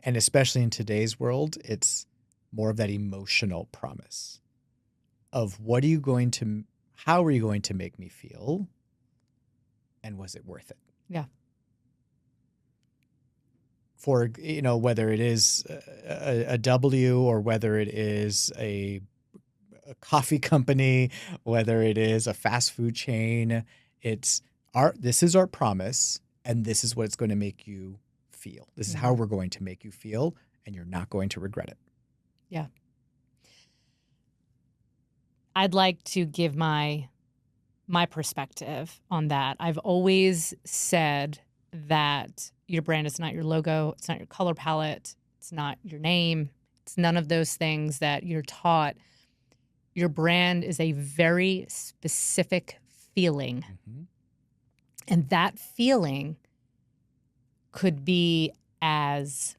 especially in today's world, it's more of that emotional promise of how are you going to make me feel? And was it worth it? Yeah. For, whether it is a W, or whether it is a coffee company, whether it is a fast food chain, this is our promise, and this is what it's going to make you feel. This is how we're going to make you feel, and you're not going to regret it. Yeah. I'd like to give my perspective on that. I've always said that your brand is not your logo, it's not your color palette, it's not your name, it's none of those things that you're taught. Your brand is a very specific feeling. And that feeling could be as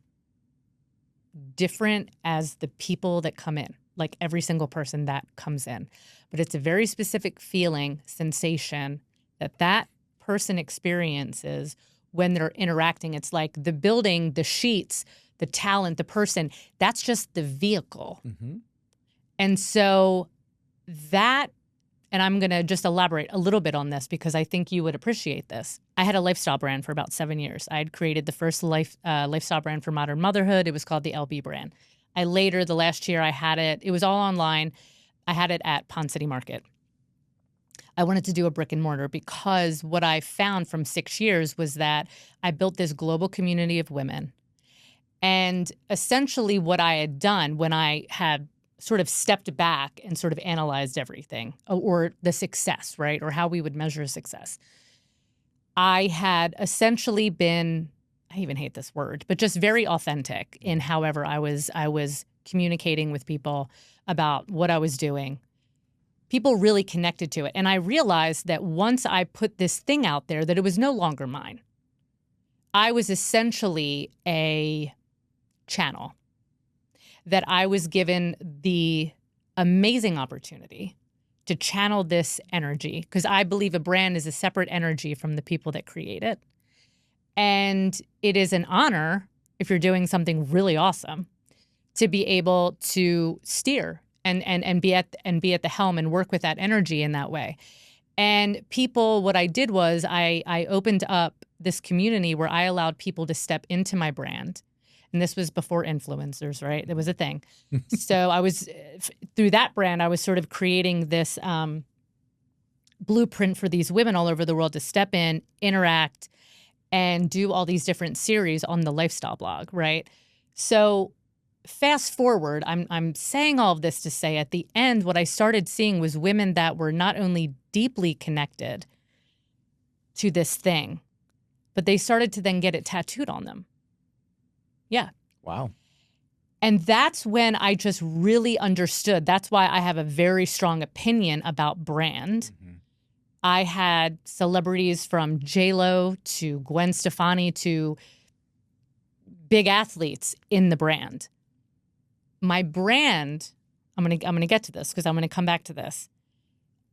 different as the people that come in. like every single person that comes in. But it's a very specific feeling, sensation that person experiences when they're interacting. It's like the building, the sheets, the talent, the person, that's just the vehicle. Mm-hmm. And so that, and I'm going to just elaborate a little bit on this because I think you would appreciate this. I had a lifestyle brand for about 7 years. I had created the first lifestyle brand for modern motherhood. It was called the LB brand. The last year I had it was all online. I had it at Pond City Market. I wanted to do a brick and mortar because what I found from 6 years was that I built this global community of women. And essentially what I had done when I had sort of stepped back and sort of analyzed everything, or the success, right? Or how we would measure success. I had essentially been, I even hate this word, but just very authentic in however I was communicating with people about what I was doing. People really connected to it. And I realized that once I put this thing out there, that it was no longer mine. I was essentially a channel, that I was given the amazing opportunity to channel this energy, because I believe a brand is a separate energy from the people that create it. And it is an honor, if you're doing something really awesome, to be able to steer and be at the helm and work with that energy in that way. And people, what I did was I opened up this community where I allowed people to step into my brand. And this was before influencers, right? There was a thing. So I was, through that brand, I was sort of creating this blueprint for these women all over the world to step in, interact, and do all these different series on the lifestyle blog, right? So fast forward, I'm saying all of this to say at the end, what I started seeing was women that were not only deeply connected to this thing, but they started to then get it tattooed on them. Yeah. Wow. And that's when I just really understood. That's why I have a very strong opinion about brand. Mm-hmm. I had celebrities from J-Lo to Gwen Stefani to big athletes in the brand. My brand, I'm gonna get to this because I'm gonna come back to this.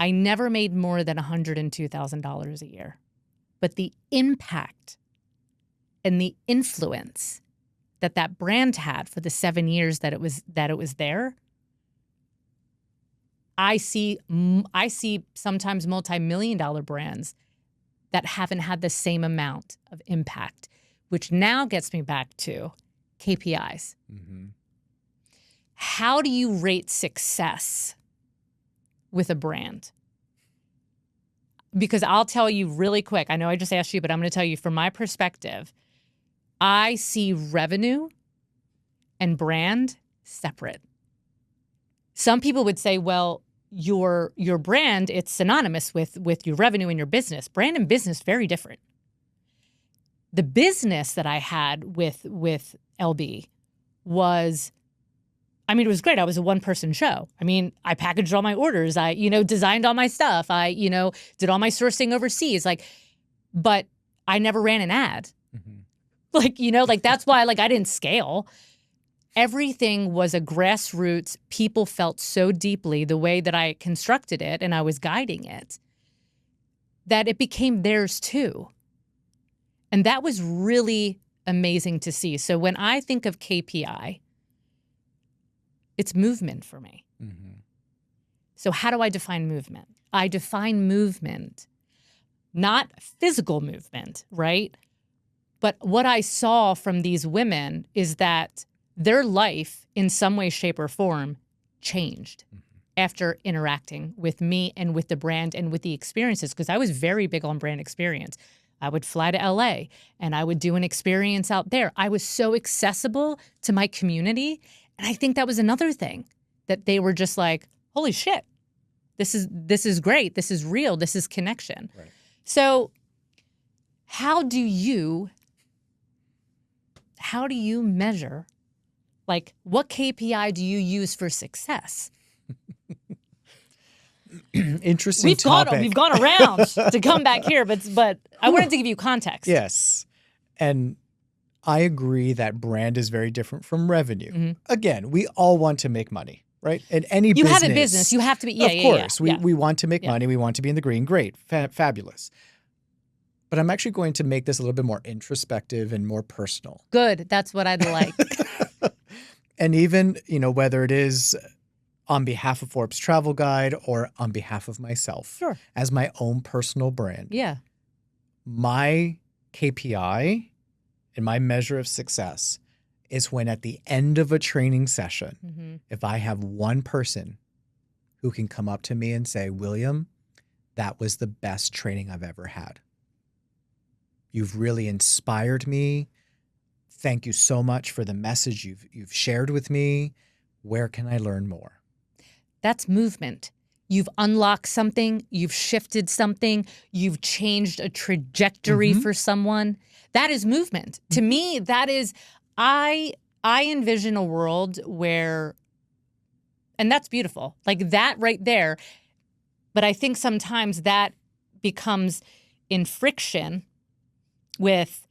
I never made more than $102,000 a year, but the impact and the influence that brand had for the 7 years that it was there, I see sometimes multi-million-dollar brands that haven't had the same amount of impact, which now gets me back to KPIs. Mm-hmm. How do you rate success with a brand? Because I'll tell you really quick, I know I just asked you, but I'm going to tell you from my perspective, I see revenue and brand separate. Some people would say, well, your brand, it's synonymous with your revenue and your business. Brand and business, very different. The business that I had with LB was, I mean, it was great. I was a one-person show. I mean, I packaged all my orders. I, designed all my stuff. I, did all my sourcing overseas. But I never ran an ad. Mm-hmm. That's why, I didn't scale. Everything was a grassroots. People felt so deeply the way that I constructed it and I was guiding it that it became theirs too. And that was really amazing to see. So when I think of KPI, it's movement for me. Mm-hmm. So how do I define movement? I define movement, not physical movement, right? But what I saw from these women is that their life, in some way, shape, or form, changed after interacting with me and with the brand and with the experiences, because I was very big on brand experience. I would fly to LA and I would do an experience out there. I was so accessible to my community. And I think that was another thing, that they were just like, holy shit, this is great. This is real. This is connection. Right. So how do you measure, what KPI do you use for success? Interesting topic. We've gone around to come back here, but I wanted to give you context. Yes. And I agree that brand is very different from revenue. Mm-hmm. Again, we all want to make money. right? In any You business. have a business. You have to be. Yeah, Of course. Yeah. We want to make money. We want to be in the green. Great. Fabulous. But I'm actually going to make this a little bit more introspective and more personal. Good. That's what I'd like. And even, whether it is on behalf of Forbes Travel Guide or on behalf of myself Sure. as my own personal brand. Yeah. My KPI and my measure of success is when at the end of a training session, if I have one person who can come up to me and say, William, that was the best training I've ever had. You've really inspired me. Thank you so much for the message you've shared with me. Where can I learn more? That's movement. You've unlocked something. You've shifted something. You've changed a trajectory for someone. That is movement. To me, that is, I envision a world where, and that's beautiful, like that right there. But I think sometimes that becomes in friction with,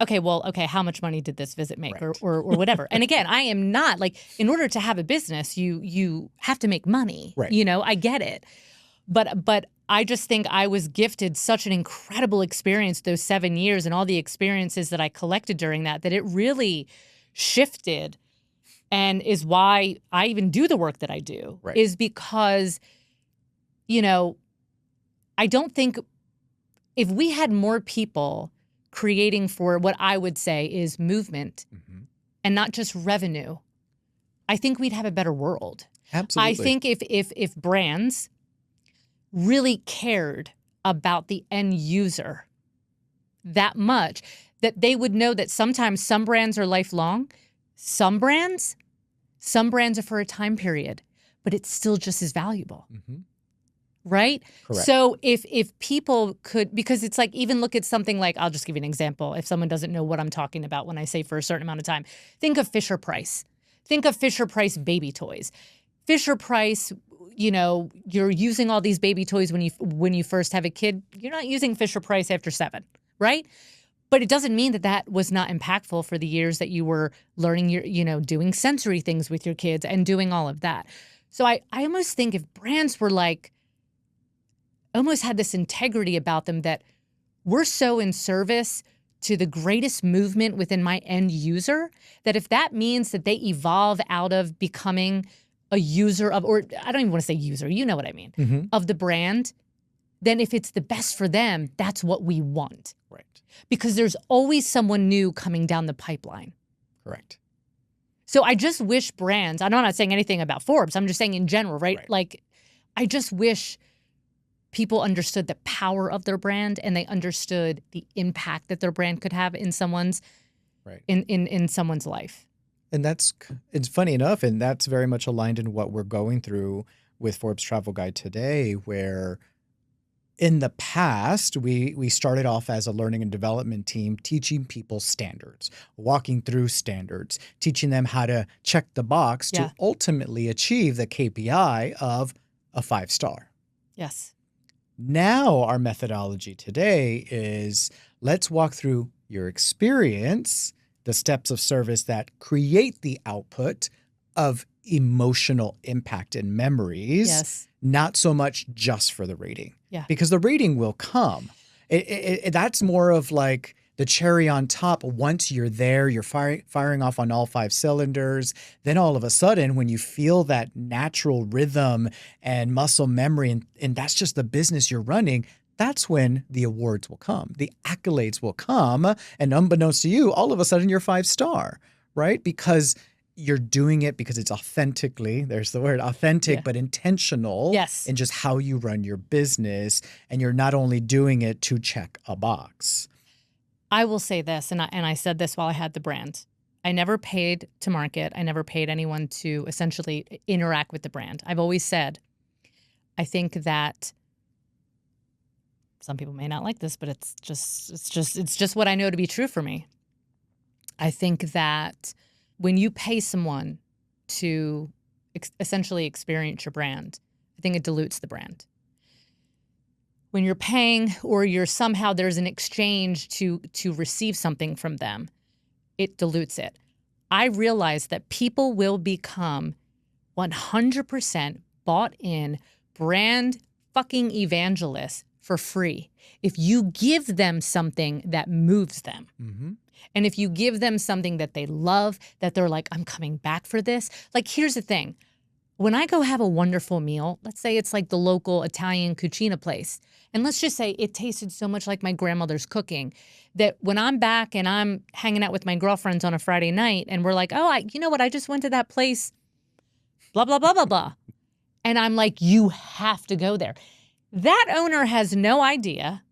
okay, how much money did this visit make, Right. or whatever. And again, I am not like, in order to have a business, you have to make money. Right. I get it. But I just think I was gifted such an incredible experience those 7 years and all the experiences that I collected during that it really shifted, and is why I even do the work that I do. Right. Is because, I don't think if we had more people creating for what I would say is movement and not just revenue, I think we'd have a better world. Absolutely. I think if brands really cared about the end user that much, that they would know that sometimes some brands are lifelong, some brands are for a time period, but it's still just as valuable. Right? Correct. So if people could, because it's like, even look at something like, I'll just give you an example. If someone doesn't know what I'm talking about when I say for a certain amount of time, think of Fisher-Price. Think of Fisher-Price baby toys. Fisher-Price, you're using all these baby toys when you first have a kid. You're not using Fisher-Price after 7, right? But it doesn't mean that was not impactful for the years that you were learning doing sensory things with your kids and doing all of that. So I almost think if brands were like, almost had this integrity about them, that we're so in service to the greatest movement within my end user, that if that means that they evolve out of becoming a user of, or I don't even want to say user, you know what I mean, of the brand, then if it's the best for them, that's what we want. Right. Because there's always someone new coming down the pipeline. Correct. So I just wish brands, I'm not saying anything about Forbes, I'm just saying in general, right? Like, I just wish people understood the power of their brand, and they understood the impact that their brand could have in someone's in someone's life. And it's funny enough, and that's very much aligned in what we're going through with Forbes Travel Guide today, where in the past, we started off as a learning and development team, teaching people standards, walking through standards, teaching them how to check the box to ultimately achieve the KPI of a 5-star. Yes. Now our methodology today is, let's walk through your experience, the steps of service that create the output of emotional impact and memories, not so much just for the rating. Yeah. Because the rating will come. That's more of like the cherry on top. Once you're there, you're firing off on all 5 cylinders. Then all of a sudden, when you feel that natural rhythm and muscle memory, and that's just the business you're running, that's when the awards will come. The accolades will come. And unbeknownst to you, all of a sudden you're 5-star, right? Because you're doing it because it's authentically, there's the word, authentic, but intentional in just how you run your business. And you're not only doing it to check a box. I will say this, and I said this while I had the brand. I never paid to market. I never paid anyone to essentially interact with the brand. I've always said, I think that some people may not like this, but it's just what I know to be true for me. I think that when you pay someone to essentially experience your brand, I think it dilutes the brand. When you're paying, or somehow there's an exchange to receive something from them, it dilutes it. I realize that people will become 100% bought in brand fucking evangelists for free. If you give them something that moves them, Mm-hmm. and if you give them something that they love, that they're like, I'm coming back for this. Like, here's the thing. When I go have a wonderful meal, let's say it's like the local Italian cucina place, and let's just say it tasted so much like my grandmother's cooking that when I'm back and I'm hanging out with my girlfriends on a Friday night and we're like, oh, you know what? I just went to that place, blah, blah, blah, blah, blah. And I'm like, you have to go there. That owner has no idea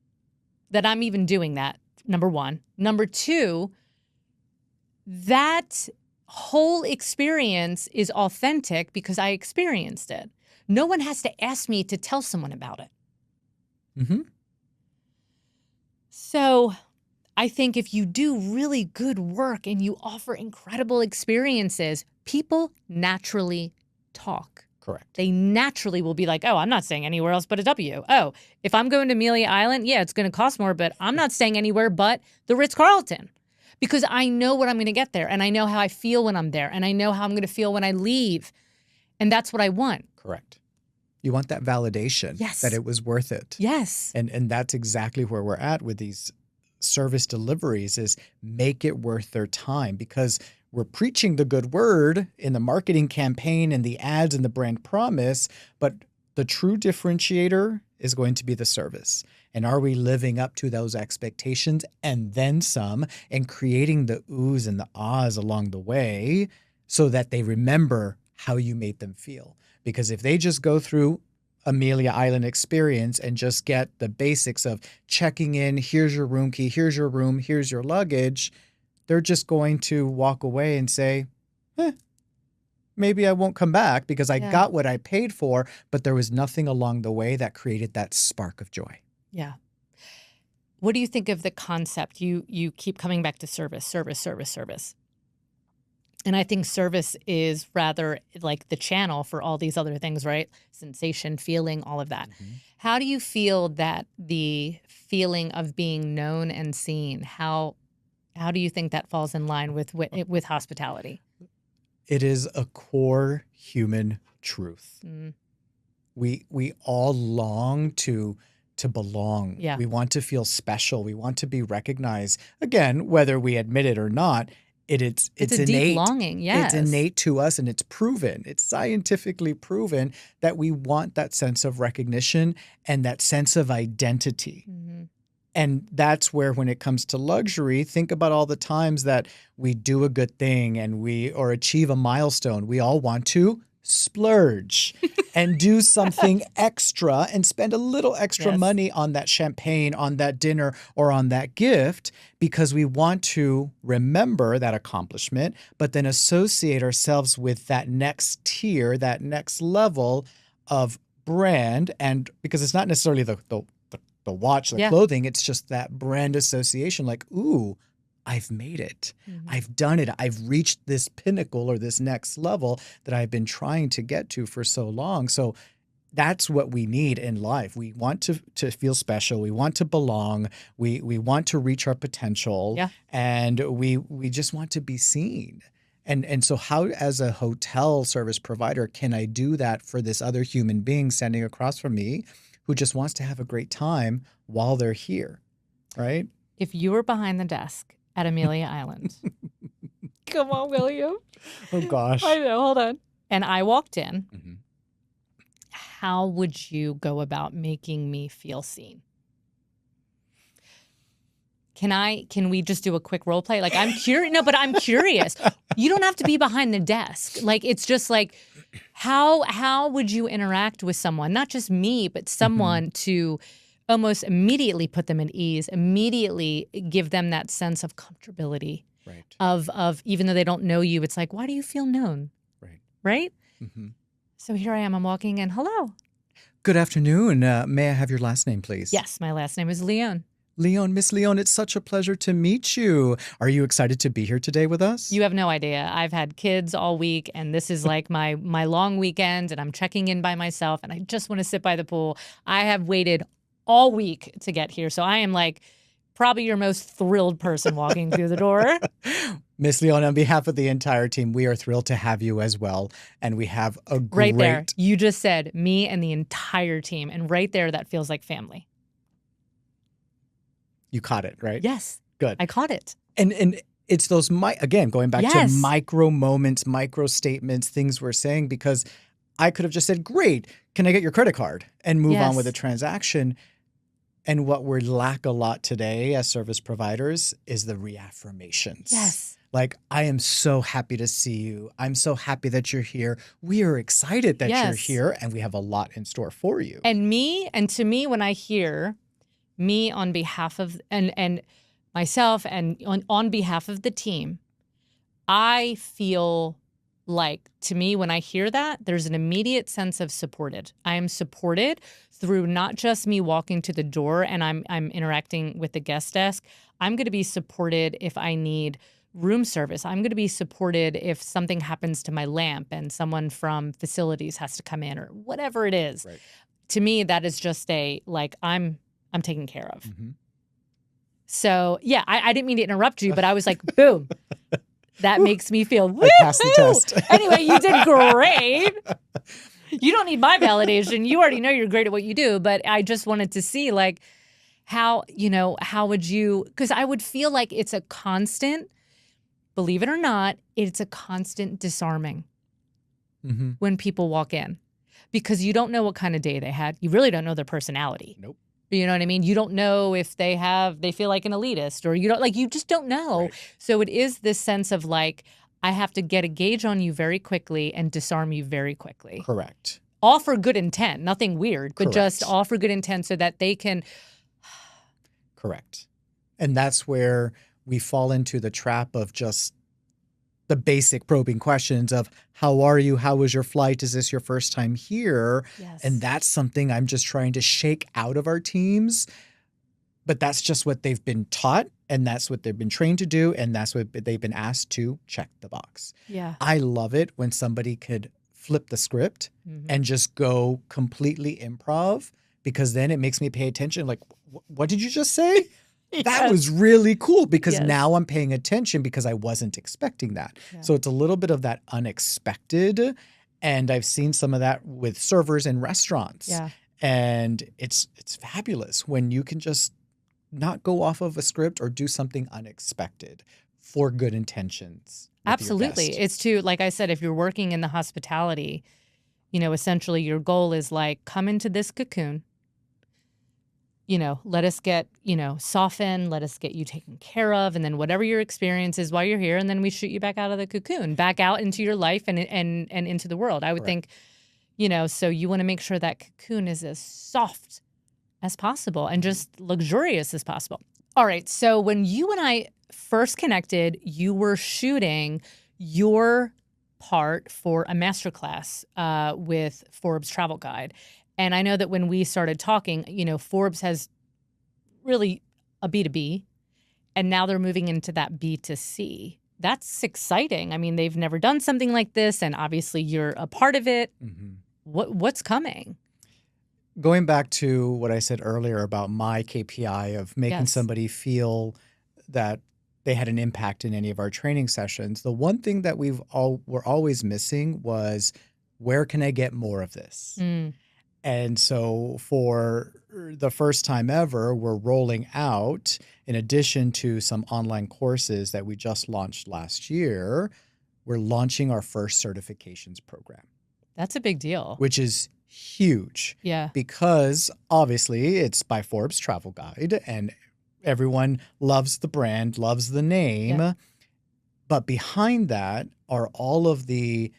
that I'm even doing that, number one. Number two, that whole experience is authentic because I experienced it. No one has to ask me to tell someone about it. Mm-hmm. So I think if you do really good work and you offer incredible experiences, people naturally talk. Correct. They naturally will be like, oh, I'm not staying anywhere else but a W. Oh, if I'm going to Amelia Island, yeah, it's going to cost more, but I'm not staying anywhere but the Ritz-Carlton. Because I know what I'm going to get there, and I know how I feel when I'm there, and I know how I'm going to feel when I leave. And that's what I want. Correct. You want that validation Yes. that it was worth it. Yes. And that's exactly where we're at with these service deliveries is make it worth their time because we're preaching the good word in the marketing campaign and the ads and the brand promise, but the true differentiator is going to be the service. And are we living up to those expectations and then some and creating the oohs and the ahs along the way so that they remember how you made them feel? Because if they just go through Amelia Island experience and just get the basics of checking in, here's your room key, here's your room, here's your luggage, they're just going to walk away and say, maybe I won't come back because I got what I paid for, but there was nothing along the way that created that spark of joy. Yeah. What do you think of the concept? You keep coming back to service, service, service, service. And I think service is rather like the channel for all these other things, right? Sensation, feeling, all of that. Mm-hmm. How do you feel that the feeling of being known and seen, how do you think that falls in line with hospitality? It is a core human truth. Mm. We all long to belong. Yeah. We want to feel special. We want to be recognized. Again, whether we admit it or not, it's a innate. deep longing, yes. It's innate to us and it's proven. It's scientifically proven that we want that sense of recognition and that sense of identity. Mm-hmm. And that's where, when it comes to luxury, think about all the times that we do a good thing and or achieve a milestone. We all want to splurge and do something extra and spend a little extra money on that champagne, on that dinner, or on that gift because we want to remember that accomplishment, but then associate ourselves with that next tier, that next level of brand. And because it's not necessarily the watch, the clothing, it's just that brand association like, ooh, I've made it. Mm-hmm. I've done it. I've reached this pinnacle or this next level that I've been trying to get to for so long. So that's what we need in life. We want to feel special. We want to belong. We want to reach our potential. Yeah. And we just want to be seen. And so how, as a hotel service provider, can I do that for this other human being standing across from me who just wants to have a great time while they're here, right? If you were behind the desk at Amelia Island, come on, William. Oh, gosh. I know, hold on. And I walked in, mm-hmm. How would you go about making me feel seen? Can we just do a quick role play? Like, I'm curious. No, but I'm curious. You don't have to be behind the desk. Like, it's just like, how would you interact with someone, not just me, but someone to almost immediately put them at ease, immediately give them that sense of comfortability, right? Of even though they don't know you, it's like, why do you feel known? Right. Right? Mm-hmm. So here I am. I'm walking in. Hello. Good afternoon. May I have your last name, please? Yes, my last name is Leone. Leone, Miss Leone, it's such a pleasure to meet you. Are you excited to be here today with us? You have no idea. I've had kids all week, and this is like my long weekend, and I'm checking in by myself, and I just want to sit by the pool. I have waited all week to get here, so I am like probably your most thrilled person walking through the door. Miss Leone, on behalf of the entire team, we are thrilled to have you as well. And we have a Right there. great... You just said me and the entire team. And right there, that feels like family. You caught it, right? Yes. Good. I caught it. And it's those, again, going back to Yes. micro moments, micro statements, things we're saying, because I could have just said, great, can I get your credit card? And move on with the transaction. And what we lack a lot today as service providers is the reaffirmations. Yes. Like, I am so happy to see you. I'm so happy that you're here. We are excited that you're here, and we have a lot in store for you. And to me, when I hear me on behalf of, and myself and on behalf of the team, I feel like, to me, when I hear that, there's an immediate sense of supported. I am supported through not just me walking to the door and I'm interacting with the guest desk. I'm going to be supported if I need room service. I'm going to be supported if something happens to my lamp and someone from facilities has to come in or whatever it is. Right. To me, that is just I'm taken care of. Mm-hmm. So yeah, I didn't mean to interrupt you, but I was like, boom. That makes me feel, woo! I passed the test. Anyway, you did great. You don't need my validation. You already know you're great at what you do. But I just wanted to see, like, how would you, because I would feel like it's a constant, believe it or not, it's a constant disarming when people walk in. Because you don't know what kind of day they had. You really don't know their personality. Nope. You know what I mean? You don't know if they feel like an elitist, or you just don't know. Right. So it is this sense of like, I have to get a gauge on you very quickly and disarm you very quickly. Correct. All for good intent, nothing weird, but Correct. just all for good intent so that they can. Correct. And that's where we fall into the trap of just the basic probing questions of, how are you? How was your flight? Is this your first time here? Yes. And that's something I'm just trying to shake out of our teams. But that's just what they've been taught, and that's what they've been trained to do, and that's what they've been asked to check the box. Yeah. I love it when somebody could flip the script and just go completely improv, because then it makes me pay attention. Like, what did you just say? That was really cool, because now I'm paying attention because I wasn't expecting that. Yeah. So it's a little bit of that unexpected. And I've seen some of that with servers in restaurants. Yeah. And it's fabulous when you can just not go off of a script or do something unexpected for good intentions. Absolutely. It's to, like I said, if you're working in the hospitality, essentially your goal is like, come into this cocoon. Let us get, soften, let us get you taken care of. And then whatever your experience is while you're here, and then we shoot you back out of the cocoon, back out into your life and into the world. I would think, so you want to make sure that cocoon is as soft as possible and just luxurious as possible. All right. So when you and I first connected, you were shooting your part for a masterclass with Forbes Travel Guide. And I know that when we started talking, Forbes has really a B2B, and now they're moving into that B2C. That's exciting. I mean, they've never done something like this, and obviously you're a part of it. Mm-hmm. What's coming? Going back to what I said earlier about my KPI of making somebody feel that they had an impact in any of our training sessions, the one thing that we're always missing was, where can I get more of this? And so for the first time ever, we're rolling out, in addition to some online courses that we just launched last year, we're launching our first certifications program. That's a big deal. Which is huge. Yeah. Because obviously it's by Forbes Travel Guide, and everyone loves the brand, loves the name. Yeah. But behind that are all of the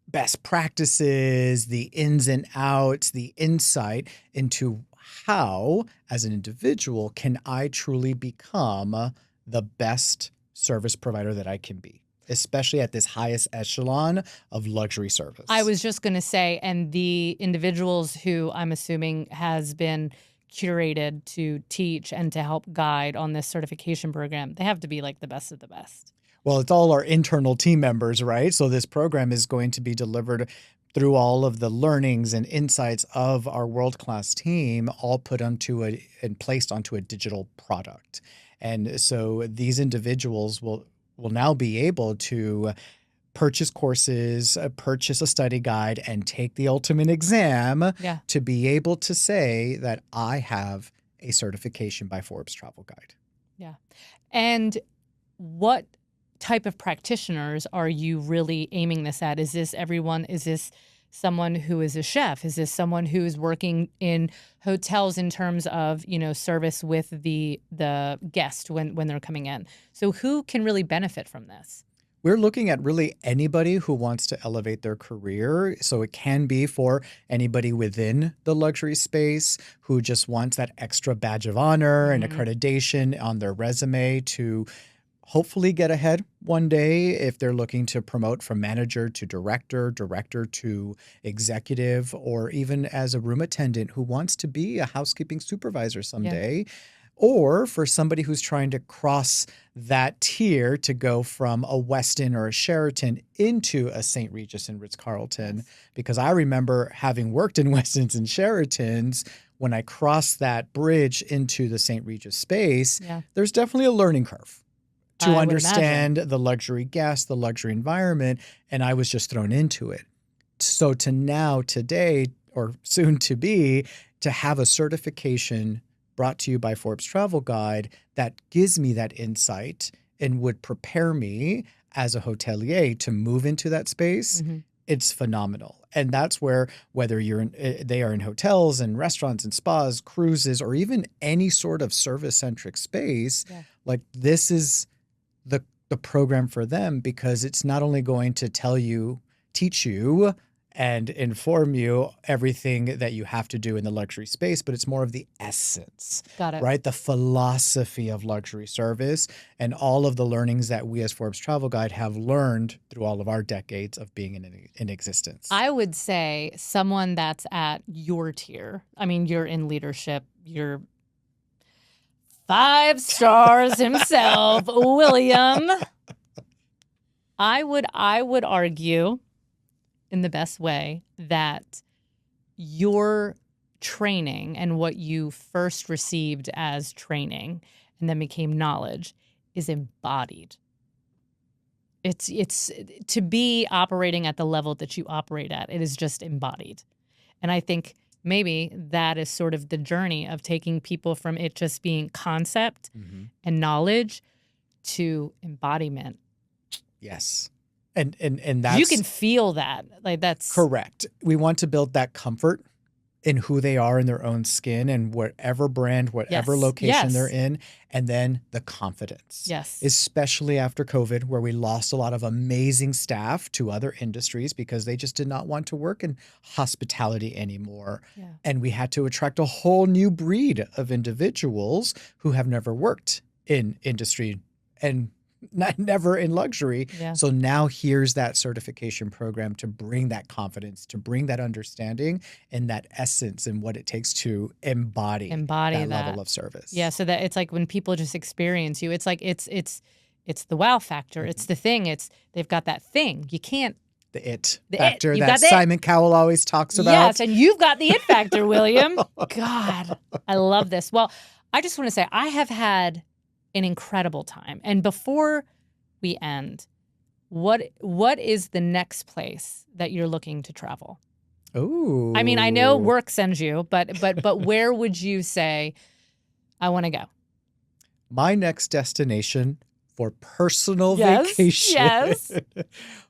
best practices, the ins and outs, the insight into how, as an individual, can I truly become the best service provider that I can be, especially at this highest echelon of luxury service. I was just going to say, and the individuals who I'm assuming has been curated to teach and to help guide on this certification program, they have to be like the best of the best. Well, it's all our internal team members, right? So this program is going to be delivered through all of the learnings and insights of our world-class team, all put onto and placed onto a digital product. And so these individuals will now be able to purchase courses, purchase a study guide, and take the ultimate exam to be able to say that I have a certification by Forbes Travel Guide. Yeah. And what type of practitioners are you really aiming this at? Is this everyone? Is this someone who is a chef? Is this someone who is working in hotels in terms of, service with the guest when they're coming in? So who can really benefit from this? We're looking at really anybody who wants to elevate their career. So it can be for anybody within the luxury space who just wants that extra badge of honor and accreditation on their resume to hopefully get ahead one day if they're looking to promote from manager to director, director to executive, or even as a room attendant who wants to be a housekeeping supervisor someday. Yeah. Or for somebody who's trying to cross that tier to go from a Westin or a Sheraton into a St. Regis and Ritz-Carlton. Yes. Because I remember having worked in Westins and Sheratons, when I crossed that bridge into the St. Regis space, there's definitely a learning curve to understand the luxury guest, the luxury environment, and I was just thrown into it. So today, or soon to be, to have a certification brought to you by Forbes Travel Guide that gives me that insight and would prepare me as a hotelier to move into that space, it's phenomenal. And that's where, whether they are in hotels and restaurants and spas, cruises, or even any sort of service-centric space, like this is the program for them, because it's not only going to teach you and inform you everything that you have to do in the luxury space, but it's more of the essence. Got it. Right? The philosophy of luxury service and all of the learnings that we as Forbes Travel Guide have learned through all of our decades of being in existence. I would say someone that's at your tier. I mean, you're in leadership. You're 5 stars himself, William. I would argue, in the best way, that your training and what you first received as training and then became knowledge is embodied. It's to be operating at the level that you operate at. It is just embodied. And I think maybe that is sort of the journey of taking people from it just being concept and knowledge to embodiment. Yes. And that's, you can feel that. Like, that's correct. We want to build that comfort in who they are in their own skin and whatever brand, whatever location they're in, and then the confidence. Yes. Especially after COVID, where we lost a lot of amazing staff to other industries because they just did not want to work in hospitality anymore. Yeah. And we had to attract a whole new breed of individuals who have never worked in industry and never in luxury. Yeah. So now here's that certification program to bring that confidence, to bring that understanding and that essence and what it takes to embody that level of service. Yeah. So that it's like when people just experience you, it's like it's the wow factor. It's the thing. They've got that thing. You can't. The it factor that Simon Cowell always talks about. Yes, and you've got the it factor, William. God, I love this. Well, I just want to say I have had an incredible time. And before we end, what is the next place that you're looking to travel? Oh, I mean, I know work sends you, but where would you say I want to go? My next destination for personal vacation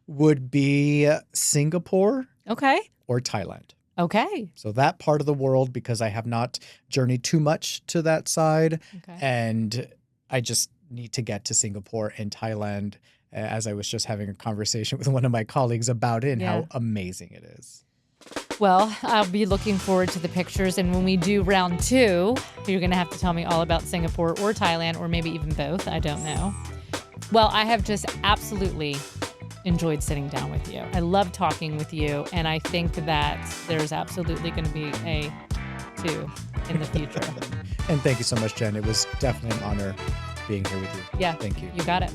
would be Singapore. Okay. Or Thailand. Okay. So that part of the world, because I have not journeyed too much to that side. Okay. And I just need to get to Singapore and Thailand, as I was just having a conversation with one of my colleagues about it and how amazing it is. Well, I'll be looking forward to the pictures. And when we do round 2, you're going to have to tell me all about Singapore or Thailand, or maybe even both. I don't know. Well, I have just absolutely enjoyed sitting down with you. I love talking with you. And I think that there's absolutely going to be a 2 in the future. And thank you so much, Jen. It was definitely an honor being here with you. Yeah. Thank you. You got it.